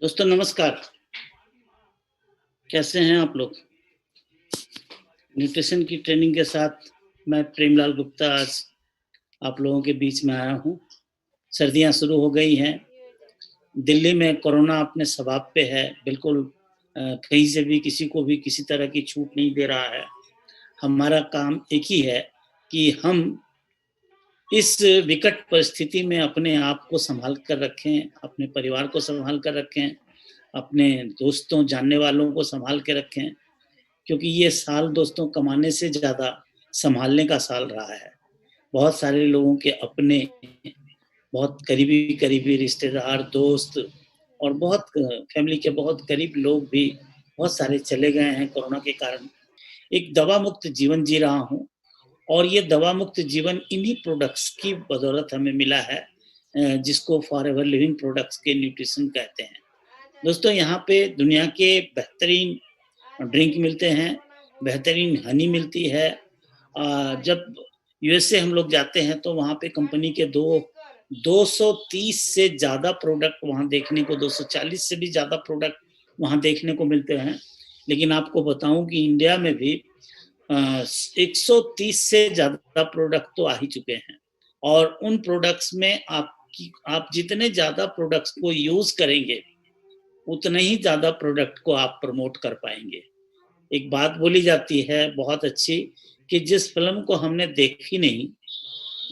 दोस्तों नमस्कार। कैसे हैं आप लोग? न्यूट्रिशन की ट्रेनिंग के साथ मैं प्रेमलाल गुप्ता आज आप लोगों के बीच में आया हूँ। सर्दियाँ शुरू हो गई हैं। दिल्ली में कोरोना अपने शबाब पे है। बिल्कुल कहीं से भी किसी को भी किसी तरह की छूट नहीं दे रहा है। हमारा काम एक ही है कि हम इस विकट परिस्थिति में अपने आप को सँभाल कर रखें, अपने परिवार को सँभाल कर रखें, अपने दोस्तों, जानने वालों को सँभाल के रखें। क्योंकि ये साल दोस्तों कमाने से ज़्यादा सँभालने का साल रहा है। बहुत सारे लोगों के अपने, बहुत करीबी रिश्तेदार, दोस्त और बहुत फैमिली के बहुत करीब लोग भी बहुत सारे चले गए हैं कोरोना के कारण। एक दवा मुक्त जीवन जी रहा हूँ और ये दवा मुक्त जीवन इन्हीं प्रोडक्ट्स की बदौलत हमें मिला है जिसको फॉरएवर लिविंग प्रोडक्ट्स के न्यूट्रिशन कहते हैं। दोस्तों यहाँ पे दुनिया के बेहतरीन ड्रिंक मिलते हैं, बेहतरीन हनी मिलती है। जब यूएसए हम लोग जाते हैं तो वहाँ पे कंपनी के 230 से ज़्यादा प्रोडक्ट वहाँ देखने को 240 से भी ज़्यादा प्रोडक्ट वहाँ देखने को मिलते हैं। लेकिन आपको बताऊँ कि इंडिया में भी 130 से ज़्यादा प्रोडक्ट तो आ ही चुके हैं और उन प्रोडक्ट्स में आप जितने ज़्यादा प्रोडक्ट्स को यूज़ करेंगे, उतने ही ज़्यादा प्रोडक्ट को आप प्रमोट कर पाएँगे। एक बात बोली जाती है बहुत अच्छी कि जिस फ़िल्म को हमने देखी नहीं,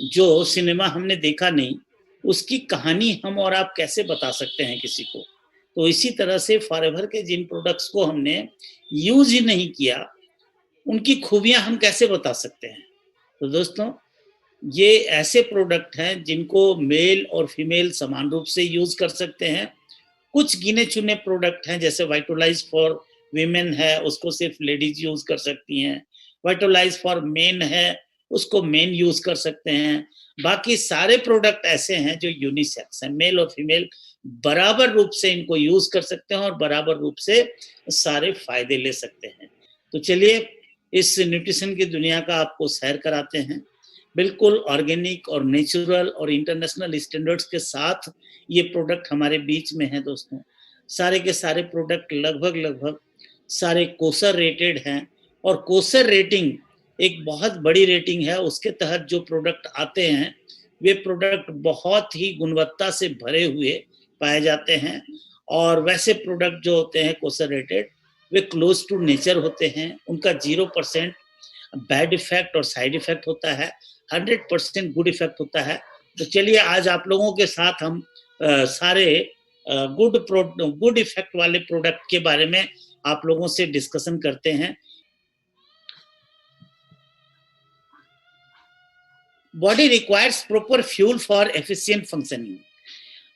जो सिनेमा हमने देखा नहीं, उसकी कहानी हम और आप कैसे बता सकते हैं किसी को? तो इसी तरह से फॉरएवर के जिन प्रोडक्ट्स को हमने यूज़ ही नहीं किया, उनकी खूबियाँ हम कैसे बता सकते हैं? तो दोस्तों, ये ऐसे प्रोडक्ट हैं जिनको मेल और फीमेल समान रूप से यूज़ कर सकते हैं। कुछ गिने-चुने प्रोडक्ट हैं जैसे वाइटोलाइज़ फॉर वीमेन है, उसको सिर्फ़ लेडीज़ यूज़ कर सकती हैं। वाइटोलाइज़ फॉर मेन है, उसको मेन यूज़ कर सकते हैं। बाकी सारे प्रोडक्ट ऐसे हैं जो यूनिसेक्स हैं, मेल और फीमेल बराबर रूप से इनको यूज़ कर सकते हैं और बराबर रूप से सारे फ़ायदे ले सकते हैं। तो चलिए इस न्यूट्रिशन की दुनिया का आपको सैर कराते हैं। बिल्कुल ऑर्गेनिक और नेचुरल और इंटरनेशनल स्टैंडर्ड्स के साथ ये प्रोडक्ट हमारे बीच में हैं दोस्तों। सारे के सारे प्रोडक्ट लगभग-लगभग सारे कोसर रेटेड हैं और कोसर रेटिंग एक बहुत बड़ी रेटिंग है, उसके तहत जो प्रोडक्ट आते हैं, वे प्रोडक्ट बहुत ही गुणवत्ता से भरे हुए पाए जाते हैं और वैसे प्रोडक्ट जो होते हैं कोसर रेटेड, वे क्लोज़ टू नेचर होते हैं, उनका 0% बैड इफ़ेक्ट और साइड इफ़ेक्ट होता है, 100% गुड इफ़ेक्ट होता है। तो चलिए आज आप लोगों के साथ हम सारे गुड इफ़ेक्ट वाले प्रोडक्ट के बारे में आप लोगों से डिस्कशन करते हैं। Body requires proper fuel for efficient functioning.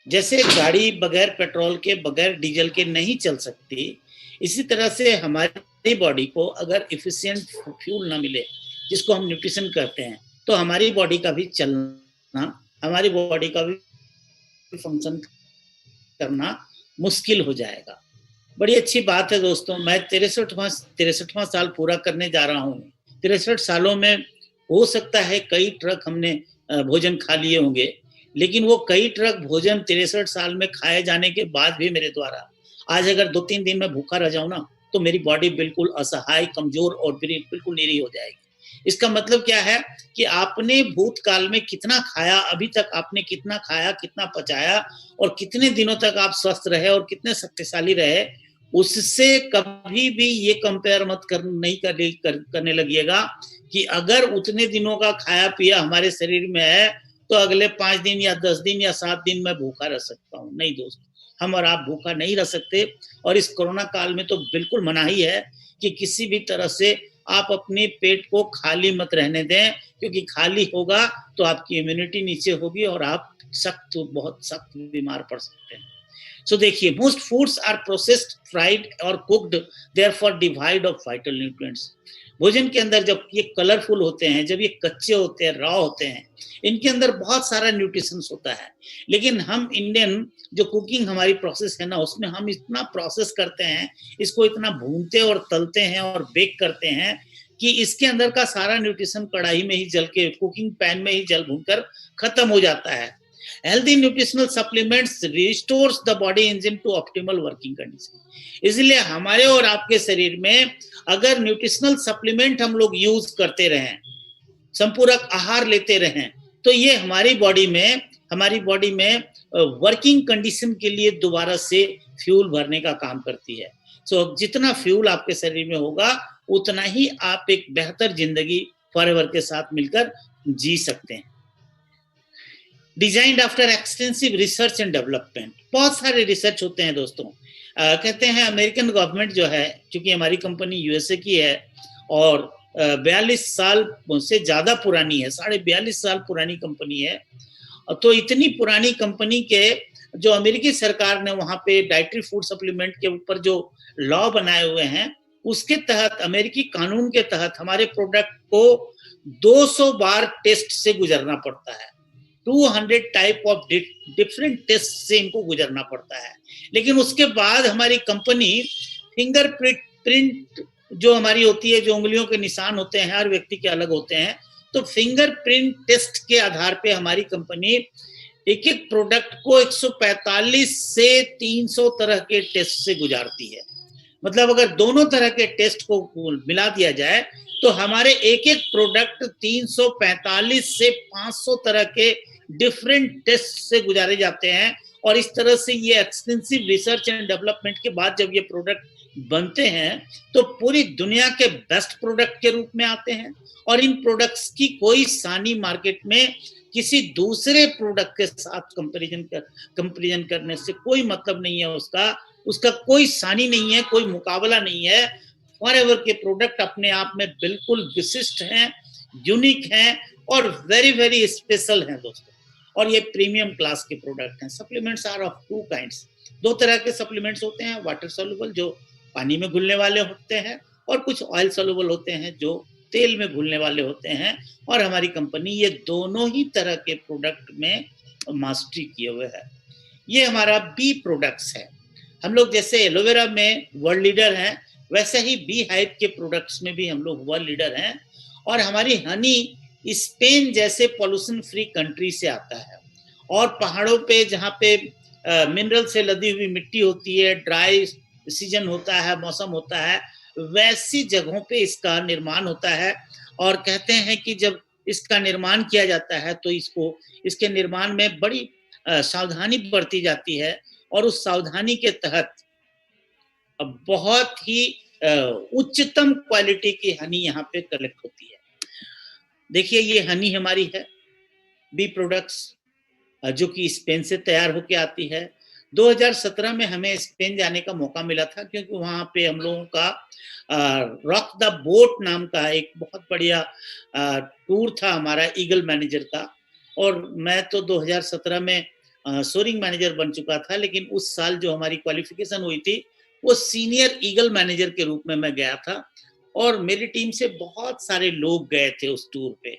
जैसे गाड़ी बगैर पेट्रोल के, बगैर डीजल के नहीं चल सकती, इसी तरह से हमारी बॉडी को अगर एफिशिएंट फ्यूल ना मिले, जिसको हम न्यूट्रिशन कहते हैं, तो हमारी बॉडी का भी चलना, हमारी बॉडी का भी फंक्शन करना मुश्किल हो जाएगा। बड़ी अच्छी बात है दोस्तों, मैं 63वां साल पूरा करने जा रहा हूँ। 63 सालों में हो सकता है कई ट्रक हमने भोजन खा लिए होंगे, लेकिन वो कई ट्रक भोजन 63 साल में खाए जाने के बाद भी मेरे द्वारा आज अगर 2-3 दिन मैं भूखा रह जाऊँ ना, तो मेरी बॉडी बिल्कुल असहाय, कमज़ोर और बिल्कुल निरी हो जाएगी। इसका मतलब क्या है कि आपने भूतकाल में कितना खाया, अभी तक आपने कितना खाया, कितना पचाया और कितने दिनों तक आप स्वस्थ रहे और कितने शक्तिशाली रहे, उससे कभी भी ये कंपेयर मत कर नहीं करने लगिएगा कि अगर उतने दिनों का खाया पिया हमारे शरीर में है, तो अगले 5 दिन या 10 दिन या 7 दिन मैं भूखा रह सकता हूँ। नहीं दोस्त, हम और आप भूखा नहीं रह सकते और इस कोरोना काल में तो बिल्कुल मनाही है कि किसी भी तरह से आप अपने पेट को खाली मत रहने दें, क्योंकि खाली होगा तो आपकी इम्यूनिटी नीचे होगी और आप बहुत सख्त बीमार पड़ सकते हैं। सो देखिए, most foods are processed, fried और cooked, therefore devoid of vital nutrients. भोजन के अंदर जब ये कलरफुल होते हैं, जब ये कच्चे होते हैं, रॉ होते हैं, इनके अंदर बहुत सारा न्यूट्रिशंस होता है। लेकिन हम इंडियन जो कुकिंग हमारी प्रोसेस है ना, उसमें हम इतना प्रोसेस करते हैं, इसको इतना भूनते और तलते हैं और बेक करते हैं कि इसके अंदर का सारा न्यूट्रिशन कढ़ाई में ही जल के, कुकिंग पैन में ही जल भूनकर खत्म हो जाता है। Healthy nutritional supplements restores the body enzyme to optimal working condition. इसलिए हमारे और आपके शरीर में अगर न्यूट्रिशनल सप्लीमेंट हम लोग यूज करते रहें, संपूरक आहार लेते रहें, तो ये हमारी बॉडी में वर्किंग कंडीशन के लिए दोबारा से फ्यूल भरने का काम करती है। सो जितना फ्यूल आपके शरीर में होगा उतना ही आप एक बेहतर जिंदगी फॉरएवर के साथ मिलकर जी सकते हैं। Designed after extensive research and development, बहुत सारे रिसर्च होते हैं दोस्तों। कहते हैं अमेरिकन गवर्नमेंट जो है, क्योंकि हमारी कंपनी यूएसए की है और 42 साल से ज्यादा पुरानी है, 42.5 साल पुरानी कंपनी है, तो इतनी पुरानी कंपनी के जो अमेरिकी सरकार ने वहां पे डाइटरी फूड सप्लीमेंट के ऊपर जो लॉ बनाए हुए हैं, उसके तहत अमेरिकी कानून के तहत हमारे प्रोडक्ट को 200 बार टेस्ट से गुजरना पड़ता है। 200 टाइप ऑफ डिफरेंट टेस्ट से इनको गुजरना पड़ता है। लेकिन उसके बाद हमारी कंपनी फिंगरप्रिंट जो हमारी होती है, जो उंगलियों के निशान होते हैं हर व्यक्ति के अलग होते हैं, तो फिंगरप्रिंट टेस्ट के आधार पे हमारी कंपनी एक एक प्रोडक्ट को 145 से 300 तरह के टेस्ट से गुजारती है। मतलब अगर दोनों तरह के टेस्ट को मिला दिया जाए तो हमारे एक एक प्रोडक्ट 345 से 500 तरह के डिफरेंट टेस्ट से गुजारे जाते हैं। और इस तरह से ये एक्सटेंसिव रिसर्च एंड डेवलपमेंट के बाद जब ये प्रोडक्ट बनते हैं तो पूरी दुनिया के बेस्ट प्रोडक्ट के रूप में आते हैं। और इन प्रोडक्ट्स की कोई सानी मार्केट में किसी दूसरे प्रोडक्ट के साथ कंपैरिजन करने से कोई मतलब नहीं है, उसका कोई सानी नहीं है, कोई मुकाबला नहीं है। फॉरएवर के प्रोडक्ट अपने आप में बिल्कुल विशिष्ट हैं, यूनिक हैं और वेरी वेरी स्पेशल हैं दोस्तों। और ये प्रीमियम क्लास के प्रोडक्ट हैं। Supplements are of two kinds, दो तरह के सप्लीमेंट्स होते हैं, वाटर सोल्यूबल जो पानी में घुलने वाले होते हैं, और कुछ ऑयल सोल्यूबल होते हैं जो तेल में घुलने वाले होते हैं। और हमारी कंपनी ये दोनों ही तरह के प्रोडक्ट में मास्टरी किए हुए है। ये हमारा बी प्रोडक्ट्स है। हम लोग जैसे एलोवेरा में वर्ल्ड लीडर हैं, वैसे ही बी हाइव के प्रोडक्ट्स में भी हम लोग वर्ल्ड लीडर हैं। और हमारी हनी स्पेन जैसे पॉल्यूशन फ्री कंट्री से आता है, और पहाड़ों पे जहाँ पे मिनरल से लदी हुई मिट्टी होती है, ड्राई सीजन होता है, मौसम होता है, वैसी जगहों पे इसका निर्माण होता है। और कहते हैं कि जब इसका निर्माण किया जाता है तो इसके निर्माण में बड़ी सावधानी बरती जाती है, और उस सावधानी के तहत बहुत ही उच्चतम क्वालिटी की हनी यहाँ पे कलेक्ट होती है। देखिए ये हनी हमारी है बी प्रोडक्ट्स, जो कि स्पेन से तैयार होके आती है। 2017 में हमें स्पेन जाने का मौका मिला था, क्योंकि वहाँ पे हम लोगों का रॉक द बोट नाम का एक बहुत बढ़िया टूर था हमारा ईगल मैनेजर का। और मैं तो 2017 में सोरिंग मैनेजर बन चुका था, लेकिन उस साल जो हमारी क्वालिफिकेशन हुई थी वो सीनियर ईगल मैनेजर के रूप में मैं गया था, और मेरी टीम से बहुत सारे लोग गए थे उस टूर पे।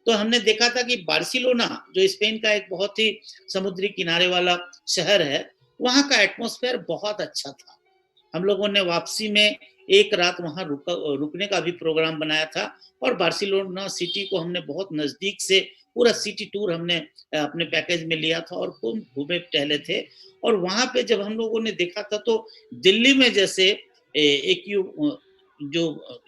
तो हमने देखा था कि बार्सिलोना जो स्पेन का एक बहुत ही समुद्री किनारे वाला शहर है, वहाँ का एटमॉस्फेयर बहुत अच्छा था। हम लोगों ने वापसी में एक रात वहाँ रुकने का भी प्रोग्राम बनाया था, और बार्सिलोना सिटी को हमने बहुत नजदीक से पूरा सिटी टूर हमने अपने पैकेज में लिया था, और खूब घूमे टहले थे। और वहाँ पे जब हम लोगों ने देखा था तो दिल्ली में जैसे एक जो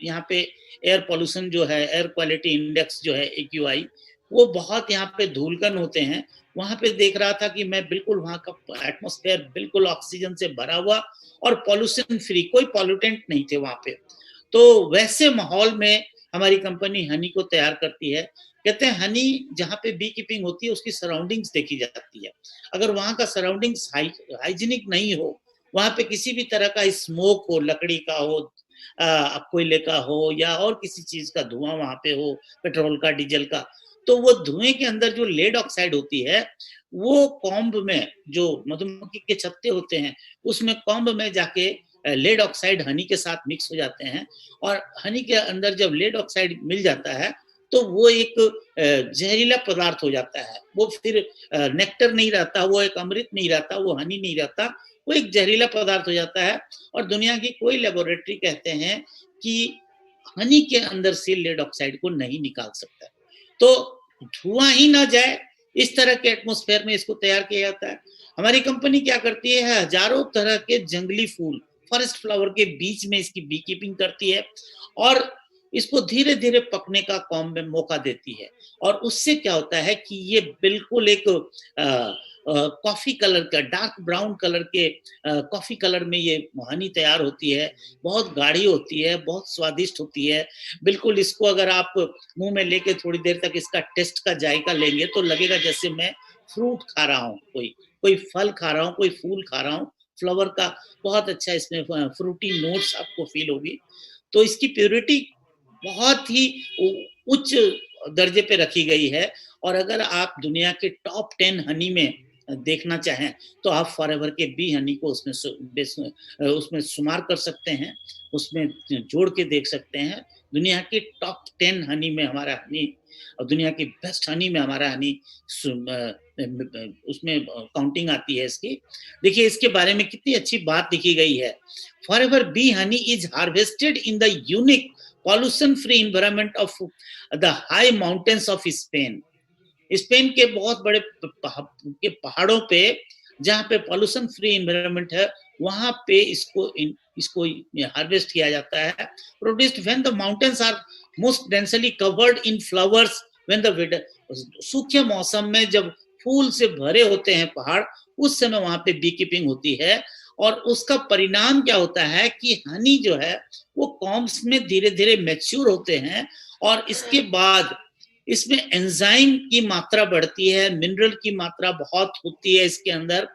यहाँ पे एयर पॉल्यूशन जो है, एयर क्वालिटी इंडेक्स जो है AQI, वो बहुत यहाँ पे धूलकण होते हैं। वहां पे देख रहा था कि मैं बिल्कुल वहां का एटमॉस्फेयर बिल्कुल ऑक्सीजन से भरा हुआ और पॉल्यूशन फ्री, कोई पॉल्यूटेंट नहीं थे वहां पे। तो वैसे माहौल में हमारी कंपनी हनी को तैयार करती है। कहते हैं हनी जहाँ पे बी कीपिंग होती है उसकी सराउंडिंग्स देखी जाती है। अगर वहां का सराउंडिंग्स हाइजीनिक नहीं हो, वहां पे किसी भी तरह का स्मोक हो, लकड़ी का हो, कोयले का हो, या और किसी चीज का धुआं वहां पे हो, पेट्रोल का, डीजल का, तो वो धुएं के अंदर जो लेड ऑक्साइड होती है वो कॉम्ब में, जो मधुमक्खी के छत्ते होते हैं उसमें कॉम्ब में जाके लेड ऑक्साइड हनी के साथ मिक्स हो जाते हैं। और हनी के अंदर जब लेड ऑक्साइड मिल जाता है तो वो एक जहरीला पदार्थ हो जाता है। वो फिर नेक्टर नहीं रहता, वो एक अमृत नहीं रहता, वो हनी नहीं रहता, वो एक जहरीला पदार्थ हो जाता है। और दुनिया की कोई लेबोरेटरी कहते हैं कि हनी के अंदर से लेड ऑक्साइड को नहीं निकाल सकता। तो धुआं ही ना जाए इस तरह के एटमॉस्फेयर में इसको तैयार किया जाता है। हमारी कंपनी क्या करती है, हजारों तरह के जंगली फूल, फॉरेस्ट फ्लावर के बीच में इसकी बी कीपिंग करती है और इसको धीरे धीरे पकने का कॉम में मौका देती है। और उससे क्या होता है कि ये बिल्कुल एक कॉफी कलर का, डार्क ब्राउन कलर के कॉफी कलर में ये हनी तैयार होती है। बहुत गाढ़ी होती है, बहुत स्वादिष्ट होती है। बिल्कुल इसको अगर आप मुंह में लेके थोड़ी देर तक इसका टेस्ट का जायका लेंगे तो लगेगा जैसे मैं फ्रूट खा रहा हूँ, कोई फल खा रहा हूँ, कोई फूल खा रहा हूँ। फ्लावर का बहुत अच्छा इसमें फ्रूटी नोट्स आपको फील होगी। तो इसकी प्योरिटी बहुत ही उच्च दर्जे पे रखी गई है। और अगर आप दुनिया के टॉप 10 हनी में देखना चाहें तो आप फॉरएवर के बी हनी को उसमें शुमार कर सकते हैं, उसमें जोड़ के देख सकते हैं। दुनिया के टॉप 10 हनी में हमारा हनी और दुनिया की बेस्ट हनी में हमारा हनी उसमें काउंटिंग आती है इसकी। देखिए इसके बारे में कितनी अच्छी बात लिखी गई है। Forever B honey is harvested in the unique pollution free environment of the high mountains of Spain. Spain के बहुत बड़े के पहाड़ों पे जहाँ पे पॉल्यूशन फ्री एनवायरनमेंट है, वहां पे इसको हार्वेस्ट किया जाता है। Produced when the mountains are most densely covered in flowers, when the सूखे मौसम में जब फूल से भरे होते हैं पहाड़, उस समय वहां पे बी कीपिंग होती है। और उसका परिणाम क्या होता है कि हनी जो है वो कॉम्स में धीरे धीरे मैच्योर होते हैं और इसके बाद इसमें एंजाइम की मात्रा बढ़ती है, मिनरल की मात्रा बहुत होती है इसके अंदर।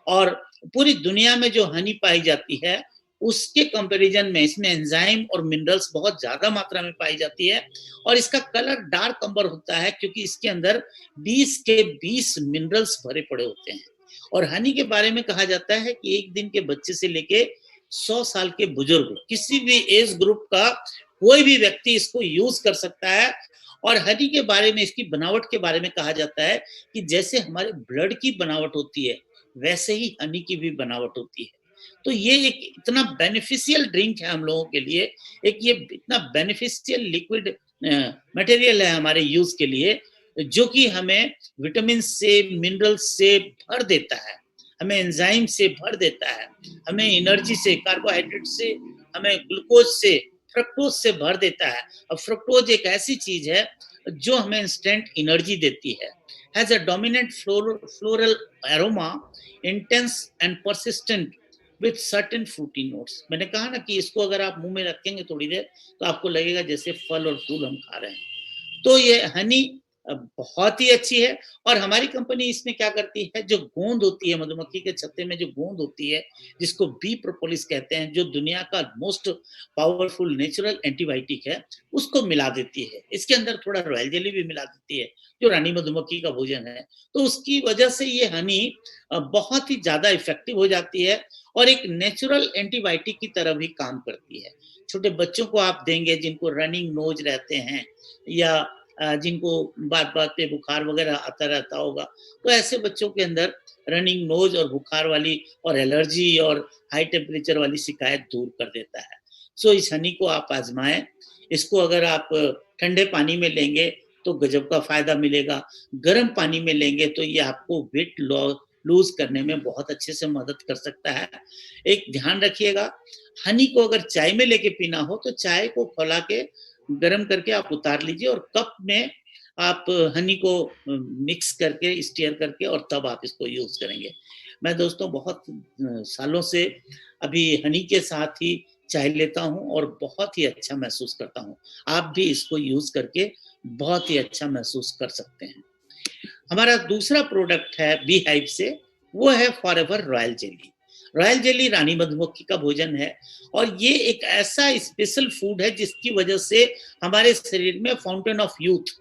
और पूरी दुनिया में जो हनी पाई जाती है उसके कंपैरिजन में इसमें एंजाइम और मिनरल्स बहुत ज्यादा मात्रा में पाई जाती है। और इसका कलर डार्क अंबर होता है क्योंकि इसके अंदर 20 के 20 मिनरल्स भरे पड़े होते हैं। और हनी के बारे में कहा जाता है कि एक दिन के बच्चे से लेके 100 साल के बुजुर्ग, किसी भी एज ग्रुप का कोई भी व्यक्ति इसको यूज कर सकता है। और हनी के बारे में, इसकी बनावट के बारे में कहा जाता है कि जैसे हमारे ब्लड की बनावट होती है वैसे ही हनी की भी बनावट होती है। तो ये एक इतना बेनिफिशियल ड्रिंक है हम लोगों के लिए, एक ये इतना बेनिफिशियल लिक्विड मटेरियल है हमारे यूज के लिए, जो कि हमें विटामिन से, मिनरल से भर देता है, हमें एंजाइम से भर देता है, हमें एनर्जी से, कार्बोहाइड्रेट से, हमें ग्लूकोज से, फ्रक्टोज से भर देता है। अब फ्रक्टोज एक ऐसी चीज है जो हमें इंस्टेंट एनर्जी देती है। Has a dominant floral aroma, intense and persistent with certain fruity notes. मैंने कहा ना कि इसको अगर आप मुंह में रखेंगे थोड़ी देर तो आपको लगेगा जैसे फल और फूल हम खा रहे हैं। तो ये हनी बहुत ही अच्छी है। और हमारी कंपनी इसमें क्या करती है, जो गोंद होती है मधुमक्खी के छत्ते में, जो गोंद होती है जिसको बी प्रोपोलिस कहते हैं, जो दुनिया का मोस्ट पावरफुल नेचुरल एंटीबायोटिक है, उसको मिला देती है। इसके अंदर थोड़ा रॉयल जेली भी मिला देती है जो रानी मधुमक्खी का भोजन है। तो उसकी वजह से ये हनी बहुत ही ज्यादा इफेक्टिव हो जाती है और एक नेचुरल एंटीबायोटिक की तरह भी काम करती है। छोटे बच्चों को आप देंगे जिनको रनिंग नोज रहते हैं या जिनको बात बात पे बुखार वगैरह आता रहता होगा, तो ऐसे बच्चों के अंदर रनिंग नोज और बुखार वाली और एलर्जी और हाई टेम्परेचर वाली शिकायत दूर कर देता है। सो इस हनी को आप आजमाएं। इसको अगर आप ठंडे पानी में लेंगे तो गजब का फायदा मिलेगा, गर्म पानी में लेंगे तो ये आपको वेट लूज करने में बहुत अच्छे से मदद कर सकता है। एक ध्यान रखिएगा, हनी को अगर चाय में लेके पीना हो तो चाय को खौला के गर्म करके आप उतार लीजिए और कप में आप हनी को मिक्स करके, स्टीयर करके, और तब आप इसको यूज करेंगे। मैं दोस्तों बहुत सालों से अभी हनी के साथ ही चाय लेता हूं और बहुत ही अच्छा महसूस करता हूं। आप भी इसको यूज करके बहुत ही अच्छा महसूस कर सकते हैं। हमारा दूसरा प्रोडक्ट है बी हाइव से, वो है Forever royal jelly. Royal jelly रानी मधुमक्खी का भोजन है और ये एक ऐसा स्पेशल फूड है जिसकी वजह से हमारे शरीर में फाउंटेन ऑफ यूथ,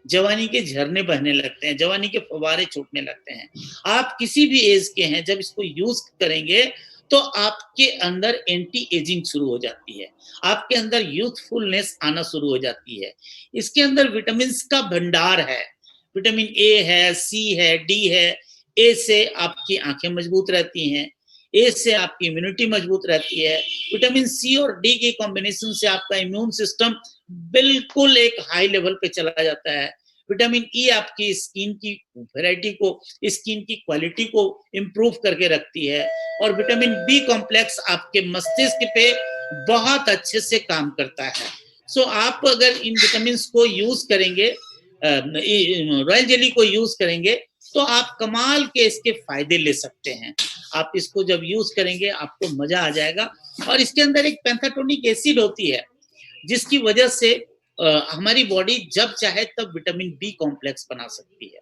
जवानी के झरने बहने लगते हैं, जवानी के फव्वारे छूटने लगते हैं। आप किसी भी एज के हैं, जब इसको यूज करेंगे तो आपके अंदर एंटी एजिंग शुरू हो जाती है, आपके अंदर यूथफुलनेस आना शुरू हो जाती है। इसके अंदर विटामिन का भंडार है, विटामिन ए है, सी है, डी है। ए से आपकी आंखें मजबूत रहती हैं, ए से आपकी इम्यूनिटी मजबूत रहती है, विटामिन सी और डी के कॉम्बिनेशन से आपका इम्यून सिस्टम बिल्कुल एक हाई लेवल पे चला जाता है। विटामिन ई आपकी स्किन की वैरायटी को, स्किन की क्वालिटी को इम्प्रूव करके रखती है। और विटामिन बी कॉम्प्लेक्स आपके मस्तिष्क पे बहुत अच्छे से काम करता है। सो आप अगर इन विटामिन को यूज करेंगे, रॉयल जेली को यूज करेंगे, तो आप कमाल के इसके फायदे ले सकते हैं। आप इसको जब यूज करेंगे आपको मजा आ जाएगा। और इसके अंदर एक पेंथाटोनिक एसिड होती है, जिसकी वजह से हमारी बॉडी जब चाहे तब विटामिन बी कॉम्प्लेक्स बना सकती है।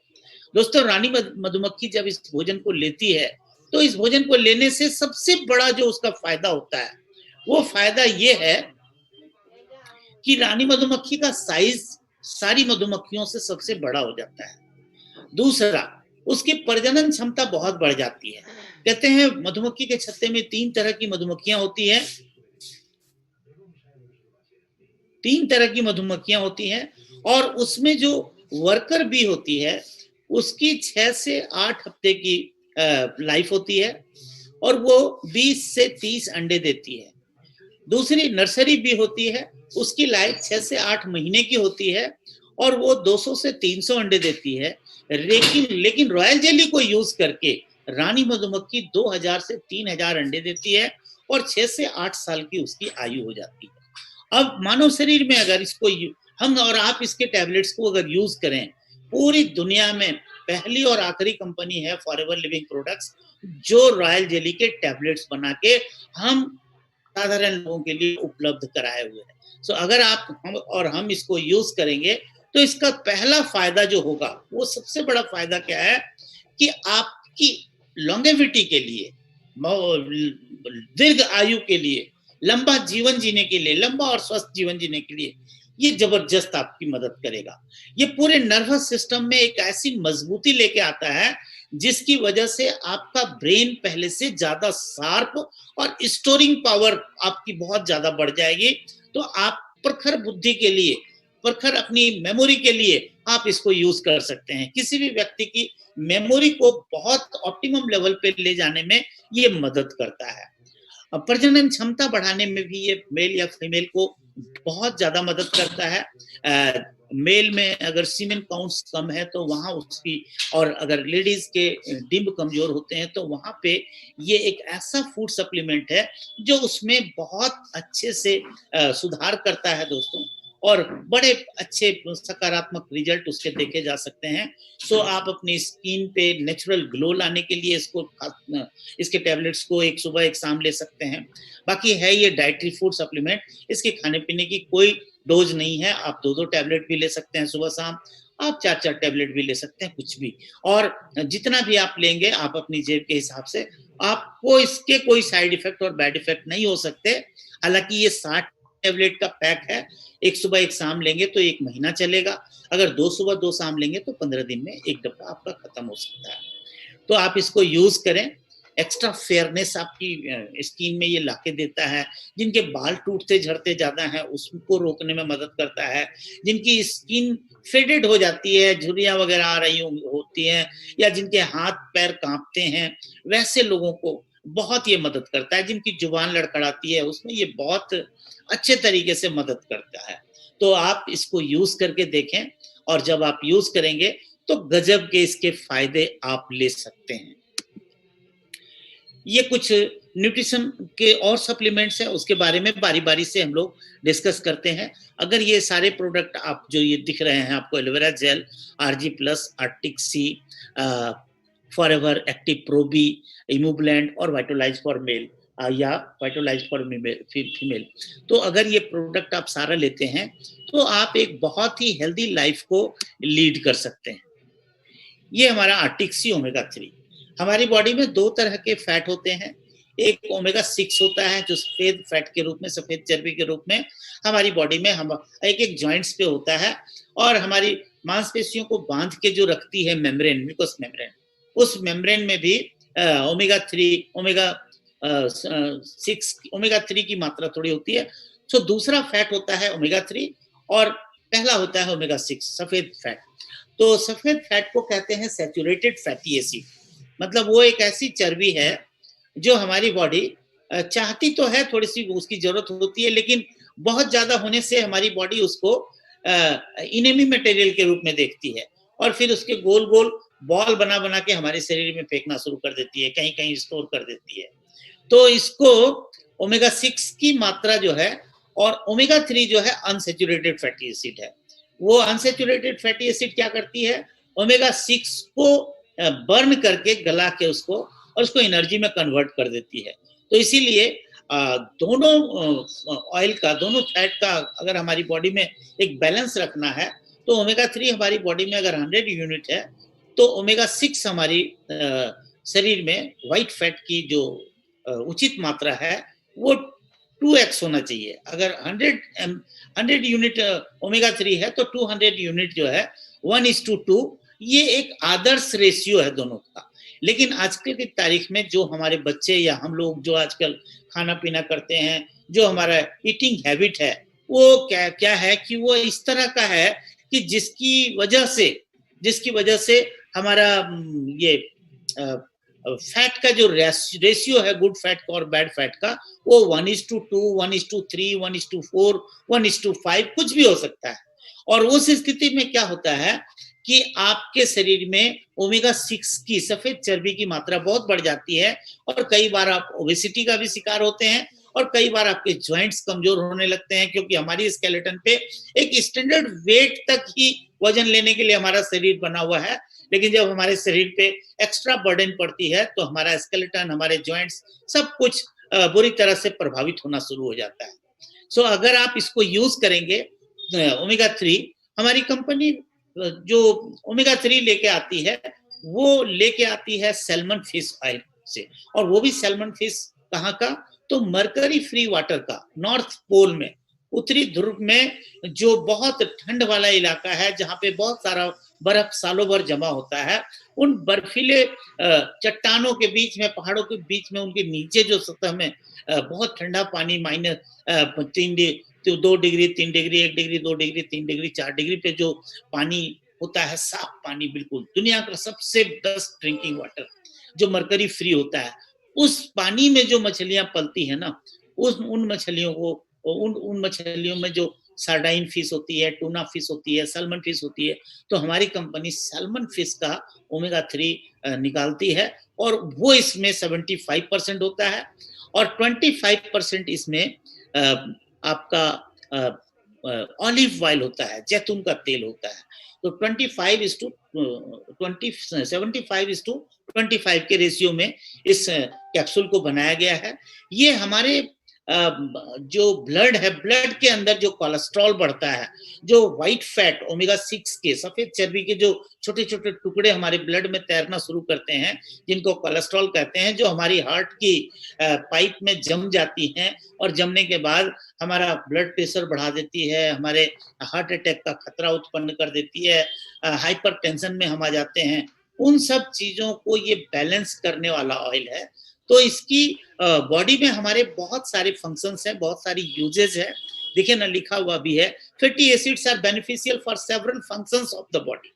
दोस्तों, रानी मधुमक्खी जब इस भोजन को लेती है, तो इस भोजन को लेने से सबसे बड़ा जो उसका फायदा होता है, वो फायदा ये है कि रानी मधुमक्खी का साइज सारी मधुमक्खियों से सबसे बड़ा हो जाता है। दूसरा, उसकी प्रजनन क्षमता बहुत बढ़ जाती है। कहते हैं मधुमक्खी के छत्ते में 3 तरह की मधुमक्खियां होती हैं। 3 तरह की मधुमक्खियां होती हैं, और उसमें जो वर्कर बी होती है, उसकी 6 से 8 हफ्ते की लाइफ होती है, और वो 20 से 30 अंडे देती है। दूसरी नर्सरी बी होती है, उसकी लाइफ 6 से 8 महीने की होती है, और वो 200 से 300 अंडे देती है। लेकिन रॉयल जेली को यूज करके रानी मधुमक्खी 2000 से 3000 अंडे देती है, और 6 से 8 साल की उसकी आयु हो जाती है। अब मानव शरीर में अगर इसको हम और आप इसके टैबलेट्स को अगर यूज करें, पूरी दुनिया में पहली और आखिरी कंपनी है फॉरएवर लिविंग प्रोडक्ट्स, जो रॉयल जेली के टैबलेट्स बना के हम साधारण लोगों के लिए उपलब्ध कराए हुए हैं। सो अगर हम इसको यूज करेंगे, तो इसका पहला फायदा जो होगा, वो सबसे बड़ा फायदा क्या है कि आपकी लॉन्गेविटी के लिए, दीर्घ आयु के लिए, लंबा जीवन जीने के लिए, लंबा और स्वस्थ जीवन जीने के लिए ये जबरदस्त आपकी मदद करेगा। ये पूरे नर्वस सिस्टम में एक ऐसी मजबूती लेके आता है, जिसकी वजह से आपका ब्रेन पहले से ज्यादा शार्प और स्टोरिंग पावर आपकी बहुत ज्यादा बढ़ जाएगी। तो आप प्रखर बुद्धि के लिए, प्रखर अपनी मेमोरी के लिए आप इसको यूज कर सकते हैं। किसी भी व्यक्ति की मेमोरी को बहुत ऑप्टिमम लेवल पे ले जाने में ये मदद करता है। प्रजनन क्षमता बढ़ाने में भी ये मेल या फीमेल को बहुत ज्यादा मदद करता है। मेल में अगर सीमेन काउंट्स कम है तो वहां उसकी, और अगर लेडीज के डिंब कमजोर होते हैं तो वहां पे ये एक ऐसा फूड सप्लीमेंट है जो उसमें बहुत अच्छे से सुधार करता है दोस्तों, और बड़े अच्छे सकारात्मक रिजल्ट उसके देखे जा सकते हैं। सो आप अपनी स्किन पे नेचुरल ग्लो लाने के लिए इसके टैबलेट्स को एक सुबह एक शाम ले सकते हैं। बाकी है ये डाइटरी फूड सप्लीमेंट, इसके खाने पीने की कोई डोज नहीं है। आप 2-2 टैबलेट भी ले सकते हैं सुबह शाम, आप 4-4 टैबलेट भी ले सकते हैं, कुछ भी। और जितना भी आप लेंगे आप अपनी जेब के हिसाब से, आपको इसके कोई साइड इफेक्ट और बैड इफेक्ट नहीं हो सकते। हालांकि ये 60 टैबलेट का पैक है, एक सुबह एक शाम लेंगे तो 1 महीना चलेगा। अगर 2 सुबह 2 शाम लेंगे तो 15 दिन में 1 डब्बा आपका खत्म हो सकता है। तो आप इसको यूज करें। एक्स्ट्रा फेयरनेस आपकी स्किन में ये लाके देता है। जिनके बाल टूटते झड़ते ज्यादा हैं उसको रोकने में मदद करता है। जिनकी स्किन फेडेड हो जाती है, झुर्रियां वगैरह आ रही होती हैं, या जिनके हाथ पैर कांपते हैं, वैसे लोगों को बहुत ये मदद करता है। जिनकी जुबान लड़खड़ाती है उसमें ये बहुत अच्छे तरीके से मदद करता है। तो आप इसको यूज करके देखें, और जब आप यूज करेंगे तो गजब के इसके फायदे आप ले सकते हैं। ये कुछ न्यूट्रिशन के और सप्लीमेंट्स हैं, उसके बारे में बारी बारी से हम लोग डिस्कस करते हैं। अगर ये सारे प्रोडक्ट आप जो ये दिख रहे हैं आपको, aloe vera gel, RG plus, Arctic Sea, Forever Active Pro B, ImmuBlend और वाइटोलाइज फॉर मेल या वाइटोलाइज फॉर फीमेल, तो अगर ये प्रोडक्ट आप सारा लेते हैं तो आप एक बहुत ही हेल्दी लाइफ को लीड कर सकते हैं। ये हमारा आर्टिक सी ओमेगा 3। हमारी बॉडी में 2 तरह के फैट होते हैं। एक ओमेगा 6 होता है जो सफेद फैट के रूप में, सफेद चर्बी के रूप में हमारी बॉडी में हम एक जॉइंट्स पे होता है, और हमारी मांसपेशियों को बांध के जो रखती है मेम्ब्रेन, म्यूकस मेम्ब्रेन, उस मेम्ब्रेन में भी ओमेगा 3, ओमेगा 6, ओमेगा 3 की मात्रा थोड़ी होती है। तो दूसरा फैट होता है ओमेगा 3, और पहला होता है ओमेगा 6, सफेद फैट। तो सफेद फैट को कहते हैं सैचुरेटेड फैटी एसिड। मतलब वो एक ऐसी चर्बी है जो हमारी बॉडी चाहती तो है, थोड़ी सी उसकी जरूरत होती है, लेकिन बहुत ज्यादा होने से हमारी बॉडी उसको इनेमी मटेरियल के रूप में देखती है और फिर उसके गोल गोल बॉल बना बना के हमारे शरीर में फेंकना शुरू कर देती है, कहीं कहीं स्टोर कर देती है। तो इसको ओमेगा 6 की मात्रा जो है, और ओमेगा 3 जो है अनसैचुरेटेड फैटी एसिड है। वो अनसैचुरेटेड फैटी एसिड क्या करती है, ओमेगा 6 को बर्न करके गला के उसको और उसको एनर्जी में कन्वर्ट कर देती है। तो इसीलिए दोनों ऑयल का, दोनों फैट का अगर हमारी बॉडी में एक बैलेंस रखना है, तो ओमेगा 3 हमारी बॉडी में अगर 100 यूनिट है, तो ओमेगा 6 हमारी शरीर में व्हाइट फैट की जो उचित मात्रा है वो 2x होना चाहिए। अगर 100 यूनिट ओमेगा 3 है तो 200 यूनिट जो है 1:2, ये एक आदर्श रेशियो है दोनों का। लेकिन आजकल की तारीख में जो हमारे बच्चे या हम लोग जो आजकल खाना पीना करते हैं, जो हमारा ईटिंग हैबिट है, वो क्या क्या है कि वो इस तरह का है कि जिसकी वजह से हमारा ये फैट का जो रेशियो है गुड फैट का और बैड फैट का, वो 1:2, 1:3, 1:4, 1:5 कुछ भी हो सकता है। और उस स्थिति में क्या होता है कि आपके शरीर में ओमेगा 6 की सफेद चर्बी की मात्रा बहुत बढ़ जाती है और कई बार आप ओबेसिटी का भी शिकार होते हैं और कई बार आपके जॉइंट्स कमजोर होने लगते हैं, क्योंकि हमारी स्केलेटन पे एक स्टैंडर्ड वेट तक ही वजन लेने के लिए हमारा शरीर बना हुआ है। लेकिन जब हमारे शरीर पे एक्स्ट्रा बर्डन पड़ती है तो हमारा स्केलेटन, हमारे जॉइंट्स सब कुछ बुरी तरह से प्रभावित होना शुरू हो जाता है। सो अगर आप इसको यूज करेंगे ओमेगा 3, हमारी कंपनी जो ओमेगा 3 लेके आती है वो लेके आती है सैल्मन फिश ऑयल से, और वो भी सैल्मन फिश कहाँ का, तो मरकरी फ्री वाटर का, नॉर्थ पोल में, उत्तरी ध्रुव में, जो बहुत ठंड वाला इलाका है जहाँ पे बहुत सारा बर्फ सालों भर जमा होता है, उन बर्फीले चट्टानों के बीच में, पहाड़ों के बीच में, उनके नीचे जो सतह में बहुत ठंडा पानी -2 degree, 3 degree, 1 degree, 2 degree, 3 degree, 4 degree पे जो पानी होता है, साफ पानी, बिल्कुल दुनिया का सबसे बेस्ट ड्रिंकिंग वाटर जो मरकरी फ्री होता है, उस पानी में जो मछलियां पलती है ना, उन मछलियों को, उन मछलियों में जो सार्डाइन फिश होती है, टूना फिश होती है, सैल्मन फिश होती है, तो हमारी कंपनी सैल्मन फिश का ओमेगा 3 निकालती है और वो इसमें 75% होता है और 25% इसमें आपका ऑलिव ऑयल होता है, जैतून का तेल होता है। तो 75:25 के रेशियो में इस कैप्सूल को बनाया गया है। ये हमारे जो ब्लड है, ब्लड के अंदर जो कोलेस्ट्रॉल बढ़ता है, जो व्हाइट फैट ओमेगा 6 के, सफेद चर्बी के जो छोटे छोटे टुकड़े हमारे ब्लड में तैरना शुरू करते हैं, जिनको कोलेस्ट्रॉल कहते हैं, जो हमारी हार्ट की पाइप में जम जाती हैं और जमने के बाद हमारा ब्लड प्रेशर बढ़ा देती है, हमारे हार्ट अटैक का खतरा उत्पन्न कर देती है, हाइपर टेंशन में हम आ जाते हैं, उन सब चीजों को ये बैलेंस करने वाला ऑयल है। तो इसकी बॉडी में हमारे बहुत सारे फंक्शंस हैं, बहुत सारी यूजेज है। देखिए ना, लिखा हुआ भी है, fatty acids are beneficial for several functions of the body.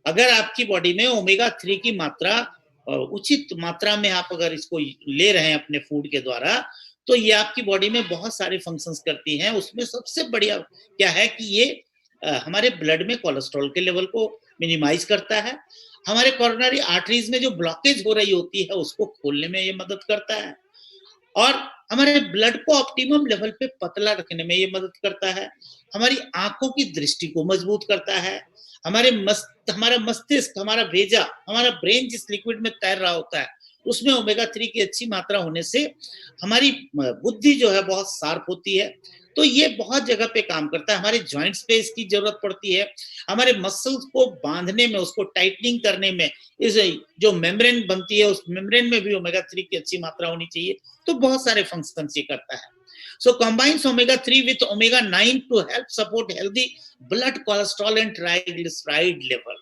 अगर आपकी बॉडी में ओमेगा 3 की मात्रा उचित मात्रा में आप अगर इसको ले रहे हैं अपने फूड के द्वारा, तो ये आपकी बॉडी में बहुत सारे फंक्शंस करती हैं। उसमें सबसे बढ़िया क्या है कि ये हमारे ब्लड में कोलेस्ट्रॉल के लेवल को मिनिमाइज करता है, हमारे कोरोनरी आर्टरीज में जो ब्लॉकेज हो रही होती है उसको खोलने में ये मदद करता है, और हमारे ब्लड को ऑप्टिमम लेवल पे पतला रखने में ये मदद करता है, हमारी आंखों की दृष्टि को मजबूत करता है, हमारा मस्तिष्क, हमारा भेजा, हमारा ब्रेन जिस लिक्विड में तैर रहा होता है उसमें ओमेगा 3 की अच्छी मात्रा होने से हमारी बुद्धि जो है बहुत शार्प होती है। तो ये बहुत जगह पे काम करता है, हमारे जॉइंट्स पे इसकी जरूरत पड़ती है, हमारे मसल्स को बांधने में, उसको टाइटनिंग करने में, इस जो मेम्ब्रेन बनती है उस मेम्ब्रेन में भी ओमेगा 3 की अच्छी मात्रा होनी चाहिए। तो बहुत सारे फंक्शन ये करता है। So combines omega 3 with omega 9 to help support healthy blood cholesterol and triglyceride level.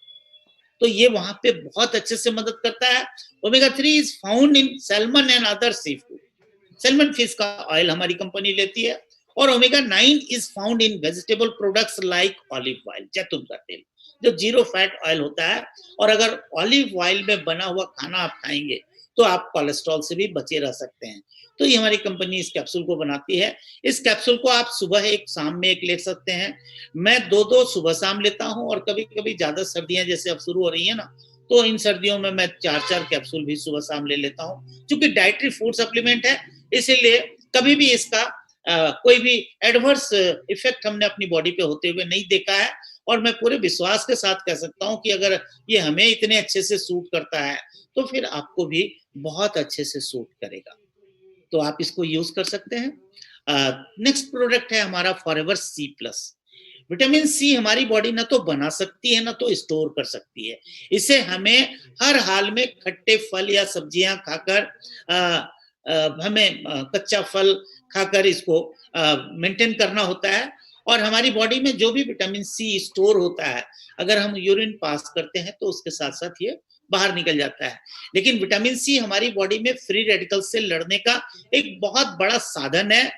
तो ये वहां पे बहुत अच्छे से मदद करता है। Omega 3 is found in salmon and other sea food. Salmon fish का ऑयल हमारी कंपनी लेती है, और omega 9 is found in vegetable products like olive oil, जैतून का तेल, जो जीरो फैट ऑयल होता है। और अगर ऑलिव ऑयल में बना हुआ खाना आप खाएंगे, तो आप कोलेस्ट्रॉल से भी बचे रह सकते हैं। तो ये हमारी कंपनी इस कैप्सूल को बनाती है। इस कैप्सूल को आप सुबह एक, शाम में एक ले सकते हैं। मैं 2-2 सुबह शाम लेता हूँ, और कभी-कभी ज़्यादा सर्दियाँ जैसे अब शुरू हो रही है ना, तो इन सर्दियों में मैं 4-4 कैप्सूल भी सुबह शाम ले लेता हूँ। चूँकि डाइटरी फूड सप्लीमेंट है, इसीलिए कभी भी इसका कोई भी एडवर्स इफ़ेक्ट हमने अपनी बॉडी पे होते हुए नहीं देखा है, और मैं पूरे विश्वास के साथ कह सकता हूँ कि अगर ये हमें इतने अच्छे से सूट करता है, तो फिर आपको भी बहुत अच्छे से सूट करेगा। तो आप इसको यूज़ कर सकते हैं। नेक्स्ट प्रोडक्ट है हमारा Forever C plus. Vitamin C हमारी बॉडी ना तो बना सकती है, ना तो स्टोर कर सकती है। इसे हमें हर हाल में खट्टे फल या सब्जियाँ खाकर, हमें कच्चा फल खाकर इसको मेंटेन करना होता है, और हमारी बॉडी में जो भी विटामिन सी स्टोर होता है, अगर हम यूरिन पास करते हैं तो उसके साथ-साथ ये बाहर निकल जाता है। लेकिन विटामिन सी हमारी बॉडी में फ्री रेडिकल से लड़ने का एक बहुत बड़ा साधन है,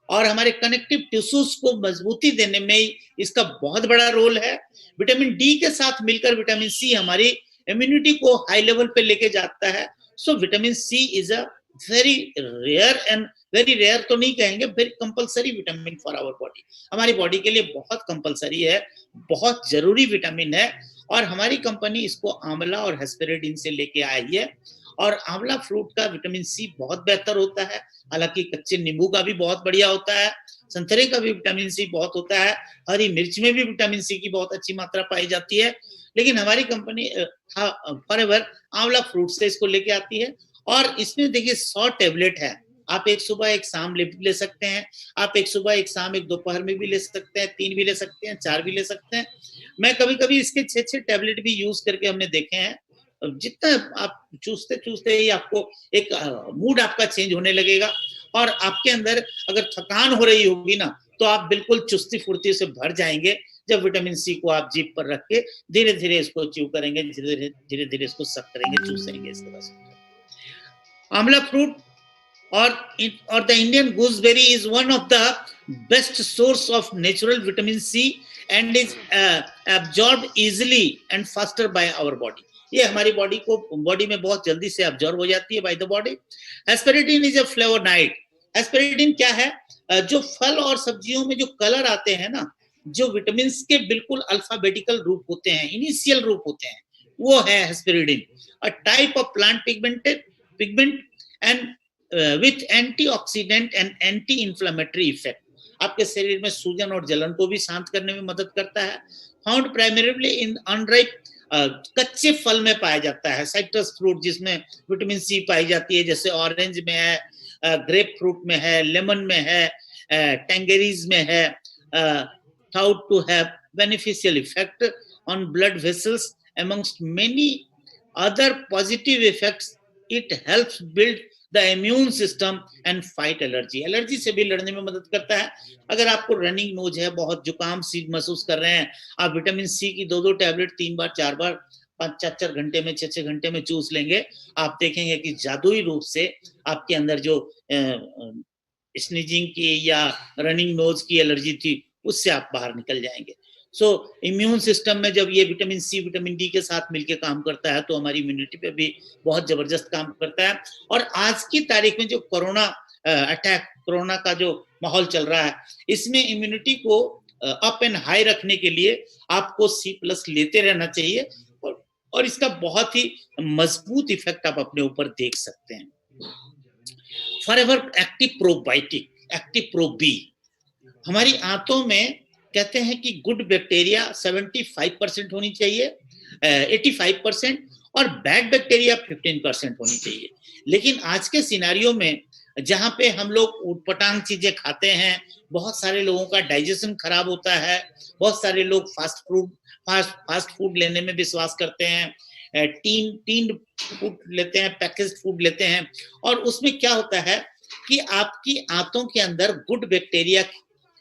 और हमारे कनेक्टिव टिश्यूज को मजबूती देने में इसका बहुत बड़ा रोल है। विटामिन डी के साथ मिलकर विटामिन सी हमारी इम्यूनिटी को हाई लेवल पे लेके जाता है। So vitamin C is a very rare, and very rare तो नहीं कहेंगे, very compulsory vitamin for our body. हमारी बॉडी के लिए बहुत कंपलसरी है, बहुत जरूरी विटामिन है, और हमारी कंपनी इसको आंवला और हेस्पेरिडिन से लेके आई है। और आंवला फ्रूट का विटामिन सी बहुत बेहतर होता है, हालांकि कच्चे नींबू का भी बहुत बढ़िया होता है, संतरे का भी विटामिन सी बहुत होता है, हरी मिर्च में भी विटामिन सी की बहुत अच्छी मात्रा पाई जाती है। लेकिन हमारी कंपनी फॉरएवर आंवला फ्रूट से इसको लेके आती है, और इसमें देखिए 100 टैबलेट है। आप एक सुबह एक शाम ले सकते हैं, आप एक सुबह एक शाम एक दोपहर में भी ले सकते हैं, 3 भी ले सकते हैं, 4 भी ले सकते हैं। मैं कभी-कभी इसके 6-6 टैबलेट भी यूज करके हमने देखे हैं। जितना आप चूसते-चूसते ही आपको एक मूड आपका चेंज होने लगेगा, और आपके अंदर अगर थकान हो रही होगी ना, तो आप बिल्कुल चुस्ती-फुर्ती से भर जाएँगे, जब विटामिन सी को आप जीभ पर रख के धीरे-धीरे इसको च्यू करेंगे, धीरे-धीरे इसको सक करेंगे, चूसेंगे इसके रस को। आंवला fruit or the Indian gooseberry is one of the best source of natural vitamin C, and is absorbed easily and faster by our body. ये हमारी बॉडी में बहुत जल्दी से अब्जॉर्ब हो जाती है by the body. Hesperidin is a flavonoid. Hesperidin क्या है? जो फल और सब्जियों में जो कलर आते हैं ना, जो विटामिन के बिल्कुल अल्फाबेटिकल रूप होते हैं, इनिशियल रूप होते हैं, वो है hesperidin, a type of plant pigment and with antioxidant and anti inflammatory effect. आपके शरीर में सूजन और जलन को भी शांत करने में मदद करता है। फाउंड प्राइमरीली इन अनराइप, कच्चे फल में पाया जाता है। साइट्रस फ्रूट जिसमें विटामिन सी पाई जाती है, जैसे ऑरेंज में है, ग्रेप फ्रूट में है, लेमन में है, टैंगेरीज में है, thought to have beneficial effect on blood vessels amongst many other positive effects. It helps build the immune system and fight allergy. Allergy से भी लड़ने में मदद करता है। अगर आपको रनिंग नोज है, बहुत जुकाम सी महसूस कर रहे हैं, आप विटामिन सी की 2-2 टैबलेट 3 बार 4 बार 5-4 घंटे में 6-6 घंटे में चूस लेंगे, आप देखेंगे कि जादुई रूप से आपके अंदर जो स्नीजिंग की या रनिंग नोज की एलर्जी थी, उससे आप बाहर निकल जाएंगे। सो इम्यून सिस्टम में जब ये विटामिन सी विटामिन डी के साथ मिलकर काम करता है, तो हमारी इम्यूनिटी पे भी बहुत जबरदस्त काम करता है। और आज की तारीख में जो कोरोना का जो माहौल चल रहा है, इसमें इम्यूनिटी को अप एंड हाई रखने के लिए आपको सी प्लस लेते रहना चाहिए, और इसका बहुत ही मजबूत इफेक्ट आप अपने ऊपर देख सकते हैं। Forever active probiotic, active pro B, हमारी आंतों में कहते हैं कि गुड बैक्टीरिया 75% होनी चाहिए, 85%, और बैड बैक्टीरिया 15% होनी चाहिए। लेकिन आज के सिनारियो में जहां पे हम लोग उटपटांग चीजें खाते हैं, बहुत सारे लोगों का डाइजेशन खराब होता है, बहुत सारे लोग फास्ट फूड लेने में विश्वास करते हैं, टीन्ड फूड लेते हैं, पैकेज्ड फूड लेते हैं, और उसमें क्या होता है कि आपकी आंतों के अंदर गुड बैक्टीरिया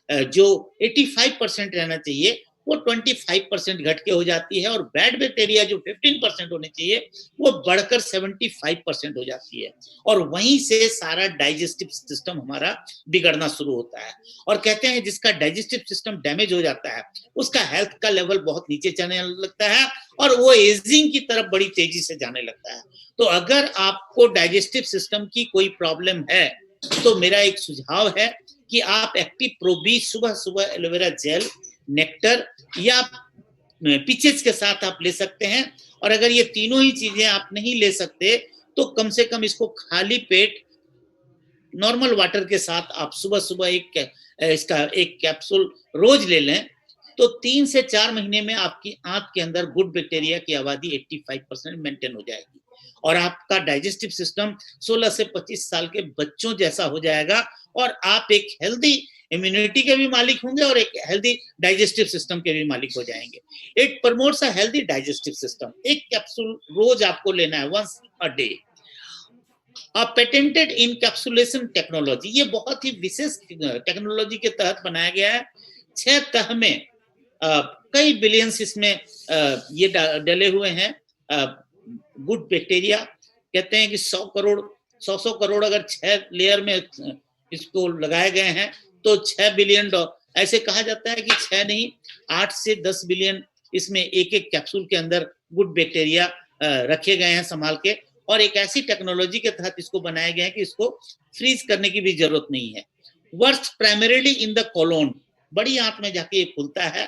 जो 85% रहना चाहिए, वो 25% घट के हो जाती है, और बैड बैक्टीरिया जो 15% होनी चाहिए वो बढ़कर 75% हो जाती है, और वहीं से सारा डाइजेस्टिव सिस्टम हमारा बिगड़ना शुरू होता है। और कहते हैं जिसका डाइजेस्टिव सिस्टम डैमेज हो जाता है उसका हेल्थ का लेवल बहुत नीचे जाने लगता है, और वो एजिंग की तरफ बड़ी तेजी से जाने लगता है। तो अगर आपको डाइजेस्टिव सिस्टम की कोई प्रॉब्लम है तो मेरा एक सुझाव है कि आप एक्टिव प्रो बी सुबह सुबह एलोवेरा जेल, नेक्टर या पिचेस के साथ आप ले सकते हैं। और अगर ये तीनों ही चीजें आप नहीं ले सकते तो कम से कम इसको खाली पेट नॉर्मल वाटर के साथ आप सुबह सुबह इसका एक कैप्सूल रोज ले लें, तो 3 से 4 महीने में आपकी आंत के अंदर गुड बैक्टीरिया की आबादी 85% मेंटेन हो जाएगी, और आपका डाइजेस्टिव सिस्टम 16 से 25 साल के बच्चों जैसा हो जाएगा, और आप एक हेल्दी इम्यूनिटी के भी मालिक होंगे और एक हेल्दी डाइजेस्टिव सिस्टम के भी मालिक हो जाएंगे। It promotes a healthy digestive system. एक कैप्सूल रोज आपको लेना है, once a day. Patented encapsulation technology, ये बहुत ही विशेष टेक्नोलॉजी के तहत बनाया गया है। 6 तह में कई बिलियंस इसमें ये डले हुए हैं गुड बैक्टीरिया। कहते हैं कि 100 करोड़ अगर 6 लेयर में इसको लगाए गए हैं तो 6 बिलियन ऐसे कहा जाता है कि 6 नहीं 8 से 10 बिलियन इसमें एक एक कैप्सूल के अंदर गुड बैक्टीरिया रखे गए हैं संभाल के, और एक ऐसी टेक्नोलॉजी के तहत इसको बनाया गया है कि इसको फ्रीज करने की भी जरूरत नहीं है। Works primarily in the colon, बड़ी आंत में जाके ये खुलता है,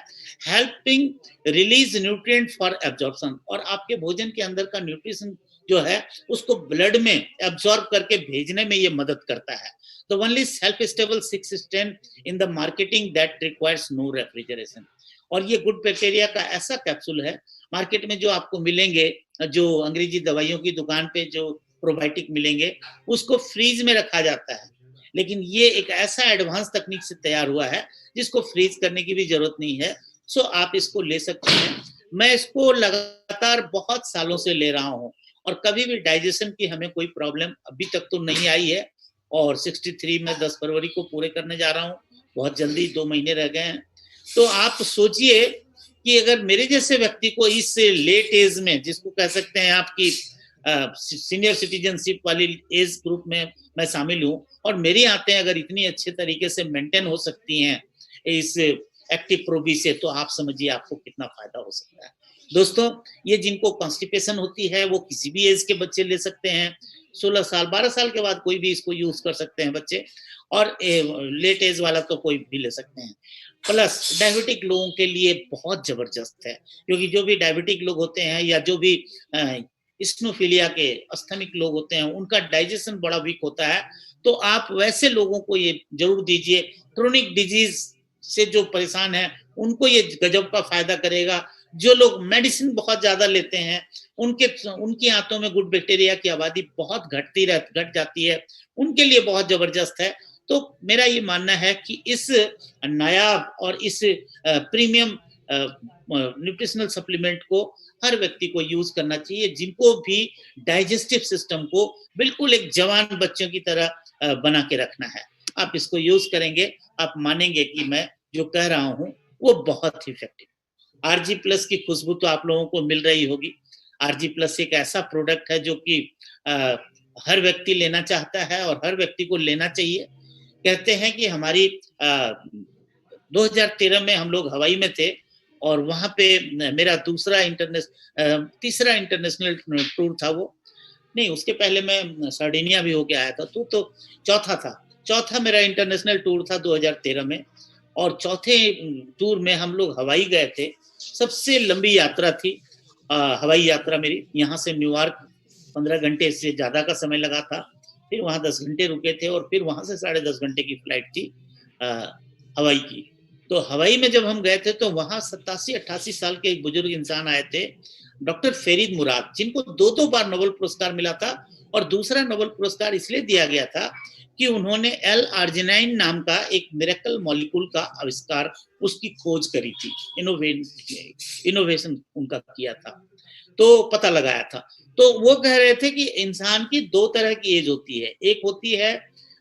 helping release nutrient for absorption, और आपके भोजन के अंदर का न्यूट्रिशन जो है उसको ब्लड में एब्जॉर्ब करके भेजने में ये मदद करता है। तो only self stable 6 in the marketing that requires no refrigeration. और ये गुड बैक्टीरिया का ऐसा कैप्सूल है, मार्केट में जो आपको मिलेंगे, जो अंग्रेजी दवाइयों की दुकान पे जो प्रोबायोटिक मिलेंगे उसको फ्रीज में रखा जाता है, लेकिन ये एक ऐसा एडवांस तकनीक से तैयार हुआ है जिसको फ्रीज करने की भी जरूरत नहीं है। सो आप इसको ले सकते हैं। मैं इसको लगातार बहुत सालों से ले रहा हूँ और कभी भी डाइजेशन की हमें कोई प्रॉब्लम अभी तक तो नहीं आई है, और 63 में 10 फरवरी को पूरे करने जा रहा हूँ, बहुत जल्दी 2 महीने रह गए हैं। तो आप सोचिए कि अगर मेरे जैसे व्यक्ति को इस लेट एज में, जिसको कह सकते हैं आपकी सीनियर सिटीजनशिप वाली एज ग्रुप में मैं शामिल हूँ, और मेरी आंतें अगर इतनी अच्छे तरीके से मेंटेन हो सकती हैं इस एक्टिव प्रोबी से, तो आप समझिए आपको कितना फायदा हो सकता है। दोस्तों, ये जिनको कॉन्स्टिपेशन होती है वो किसी भी एज के बच्चे ले सकते हैं, 16 साल 12 साल के बाद कोई भी इसको यूज कर सकते हैं बच्चे, और लेट एज वाला तो कोई भी ले सकते हैं। प्लस डायबिटिक लोगों के लिए बहुत जबरदस्त है, क्योंकि जो भी डायबिटिक लोग होते हैं या जो भी स्नोफिलिया के अस्थमिक लोग होते हैं उनका डाइजेशन बड़ा वीक होता है, तो आप वैसे लोगों को ये जरूर दीजिए। क्रोनिक डिजीज से जो परेशान है उनको ये गजब का फायदा करेगा। जो लोग मेडिसिन बहुत ज्यादा लेते हैं उनकी आंतों में गुड बैक्टीरिया की आबादी बहुत घट जाती है, उनके लिए बहुत जबरदस्त है। तो मेरा ये मानना है कि इस नायाब और इस प्रीमियम न्यूट्रिशनल सप्लीमेंट को हर व्यक्ति को यूज करना चाहिए, जिनको भी डाइजेस्टिव सिस्टम को बिल्कुल एक जवान बच्चों की तरह बना के रखना है। आप इसको यूज करेंगे, आप मानेंगे कि मैं जो कह रहा हूं वो बहुत ही इफेक्टिव। आरजी प्लस की खुशबू तो आप लोगों को मिल रही होगी। आरजी प्लस एक ऐसा प्रोडक्ट है जो कि हर व्यक्ति लेना चाहता है और हर व्यक्ति को लेना चाहिए। कहते हैं कि हमारी 2013 में हम लोग हवाई में थे, और वहां पे मेरा तीसरा इंटरनेशनल टूर था। वो नहीं, उसके पहले मैं सार्डिनिया भी होके आया था, तो चौथा मेरा इंटरनेशनल टूर था 2013 में। और चौथे टूर में हम लोग हवाई गए थे। सबसे लंबी यात्रा थी हवाई यात्रा मेरी। यहाँ से न्यूयॉर्क 15 घंटे से ज्यादा का समय लगा था, फिर वहां 10 घंटे रुके थे, और फिर वहां से 10.5 घंटे की फ्लाइट थी हवाई की। तो हवाई में जब हम गए थे तो वहां 87-88 साल के एक बुजुर्ग इंसान आए थे, डॉक्टर फेरिद मुराद, जिनको 2 बार नोबेल पुरस्कार मिला था। और दूसरा नोबेल पुरस्कार इसलिए दिया गया था कि उन्होंने एल आर्जिनाइन नाम का एक मिरेकल मॉलिक्यूल का आविष्कार, उसकी खोज करी थी, इनोवेशन उनका किया था, तो पता लगाया था। तो वो कह रहे थे कि इंसान की 2 तरह की एज होती है। एक होती है